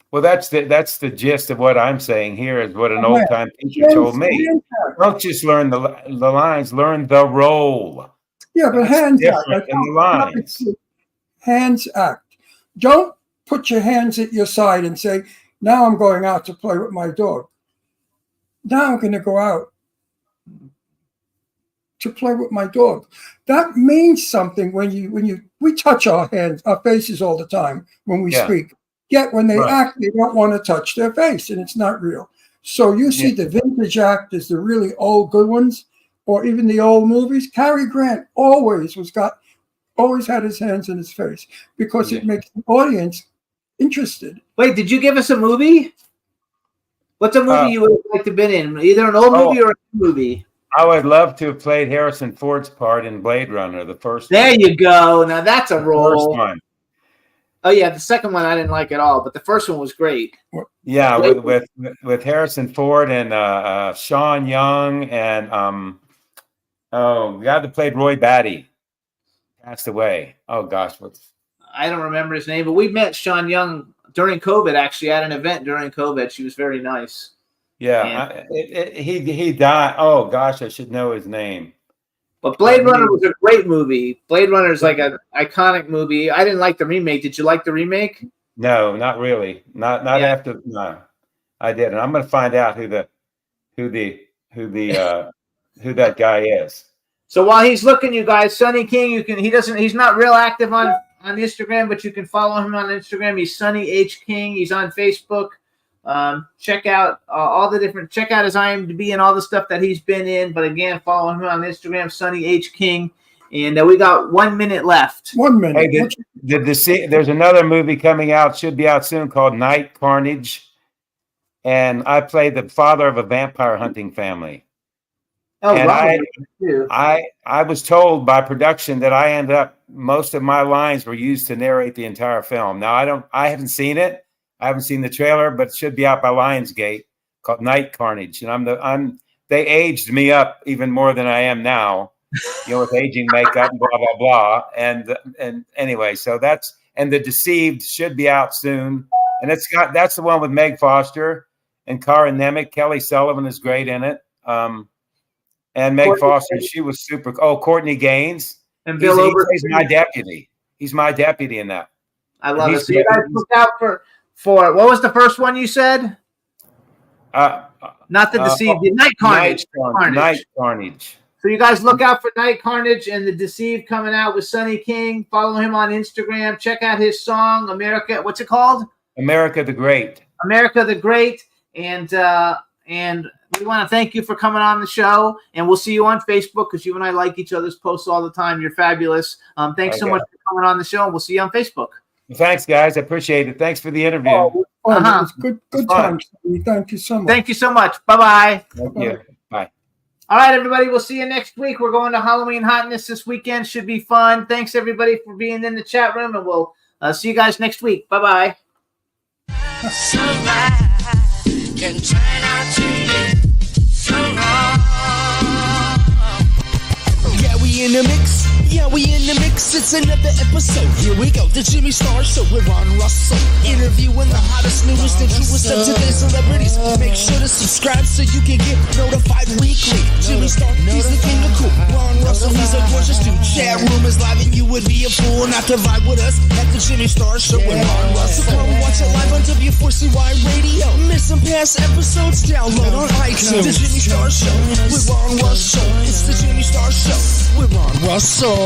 Well, that's the gist of what I'm saying here is what an old time teacher told me. Don't just learn the lines, learn the role. Yeah, but hands act. In the lines. Hands act. Don't put your hands at your side and say, now I'm going out to play with my dog. Now I'm going to go out to play with my dog. That means something when we touch our hands, our faces all the time when we speak. Yet when they act, they don't want to touch their face, and it's not real. So you see the vintage actors, the really old good ones, or even the old movies. Cary Grant always had his hands in his face because it makes the audience interested. Wait, did you give us a movie? What's a movie you would like to have been in? Either an old movie or a new movie? I would love to have played Harrison Ford's part in Blade Runner, the first one. There you go. Now that's a role. First one. Oh yeah, the second one I didn't like at all, but the first one was great. Yeah, with Harrison Ford and Sean Young and the guy that played Roy Batty passed away. Oh gosh, I don't remember his name, but we met Sean Young during COVID. Actually, at an event during COVID, she was very nice. Yeah, he died. Oh gosh, I should know his name. But Blade Runner was a great movie. Blade Runner is like an iconic movie. I didn't like the remake. Did you like the remake? No, not really. Not after. No, I didn't. I'm going to find out who that guy is. So while he's looking, you guys, Sonny King, he's not real active on Instagram, but you can follow him on Instagram. He's Sonny H King. He's on Facebook. Check out check out his IMDb and all the stuff that he's been in. But again, follow him on Instagram, Sonny H King. And we got 1 minute left. 1 minute. Hey, there's another movie coming out, should be out soon, called Night Carnage. And I play the father of a vampire hunting family. Oh, and wow. I was told by production that most of my lines were used to narrate the entire film. Now I haven't seen it. I haven't seen the trailer, but it should be out by Lionsgate, called Night Carnage. And they aged me up even more than I am now, with aging makeup and blah blah blah. And anyway, so and The Deceived should be out soon. And that's the one with Meg Foster and Cara Nemec. Kelly Sullivan is great in it. And Meg Foster, she was super. Oh, Courtney Gaines. And Bill Oberst. He's my deputy. He's my deputy in that. I love it. So you guys look out for what was the first one you said? Not The Deceived, the Night Carnage. Night Carnage. So you guys look out for Night Carnage and The Deceived coming out with Sonny King. Follow him on Instagram. Check out his song, America. What's it called? America the Great. America the Great. And we want to thank you for coming on the show. And we'll see you on Facebook because you and I like each other's posts all the time. You're fabulous. Thanks so much for coming on the show. And we'll see you on Facebook. Thanks, guys. I appreciate it. Thanks for the interview. It was good time. Thank you so much. Thank you so much. Bye-bye. Thank you. Bye. All right, everybody. We'll see you next week. We're going to Halloween Hotness this weekend. Should be fun. Thanks, everybody, for being in the chat room, and we'll see you guys next week. Bye-bye. Can turn out to be so wrong. Yeah, we in the mix. Yeah, we in the mix, it's another episode. Here we go, the Jimmy Star Show with Ron Russell. Interviewing the hottest, newest, and truest of today's celebrities. Make sure to subscribe so you can get notified weekly. Jimmy Star, he's the king of cool. Ron Russell, he's a gorgeous dude. Chat room is live and you would be a fool not to vibe with us at the Jimmy Star Show with Ron Russell. Come watch it live on W4CY Radio. Miss some past episodes, download on iTunes. The Jimmy Star Show with Ron Russell. It's the Jimmy Star Show with Ron Russell.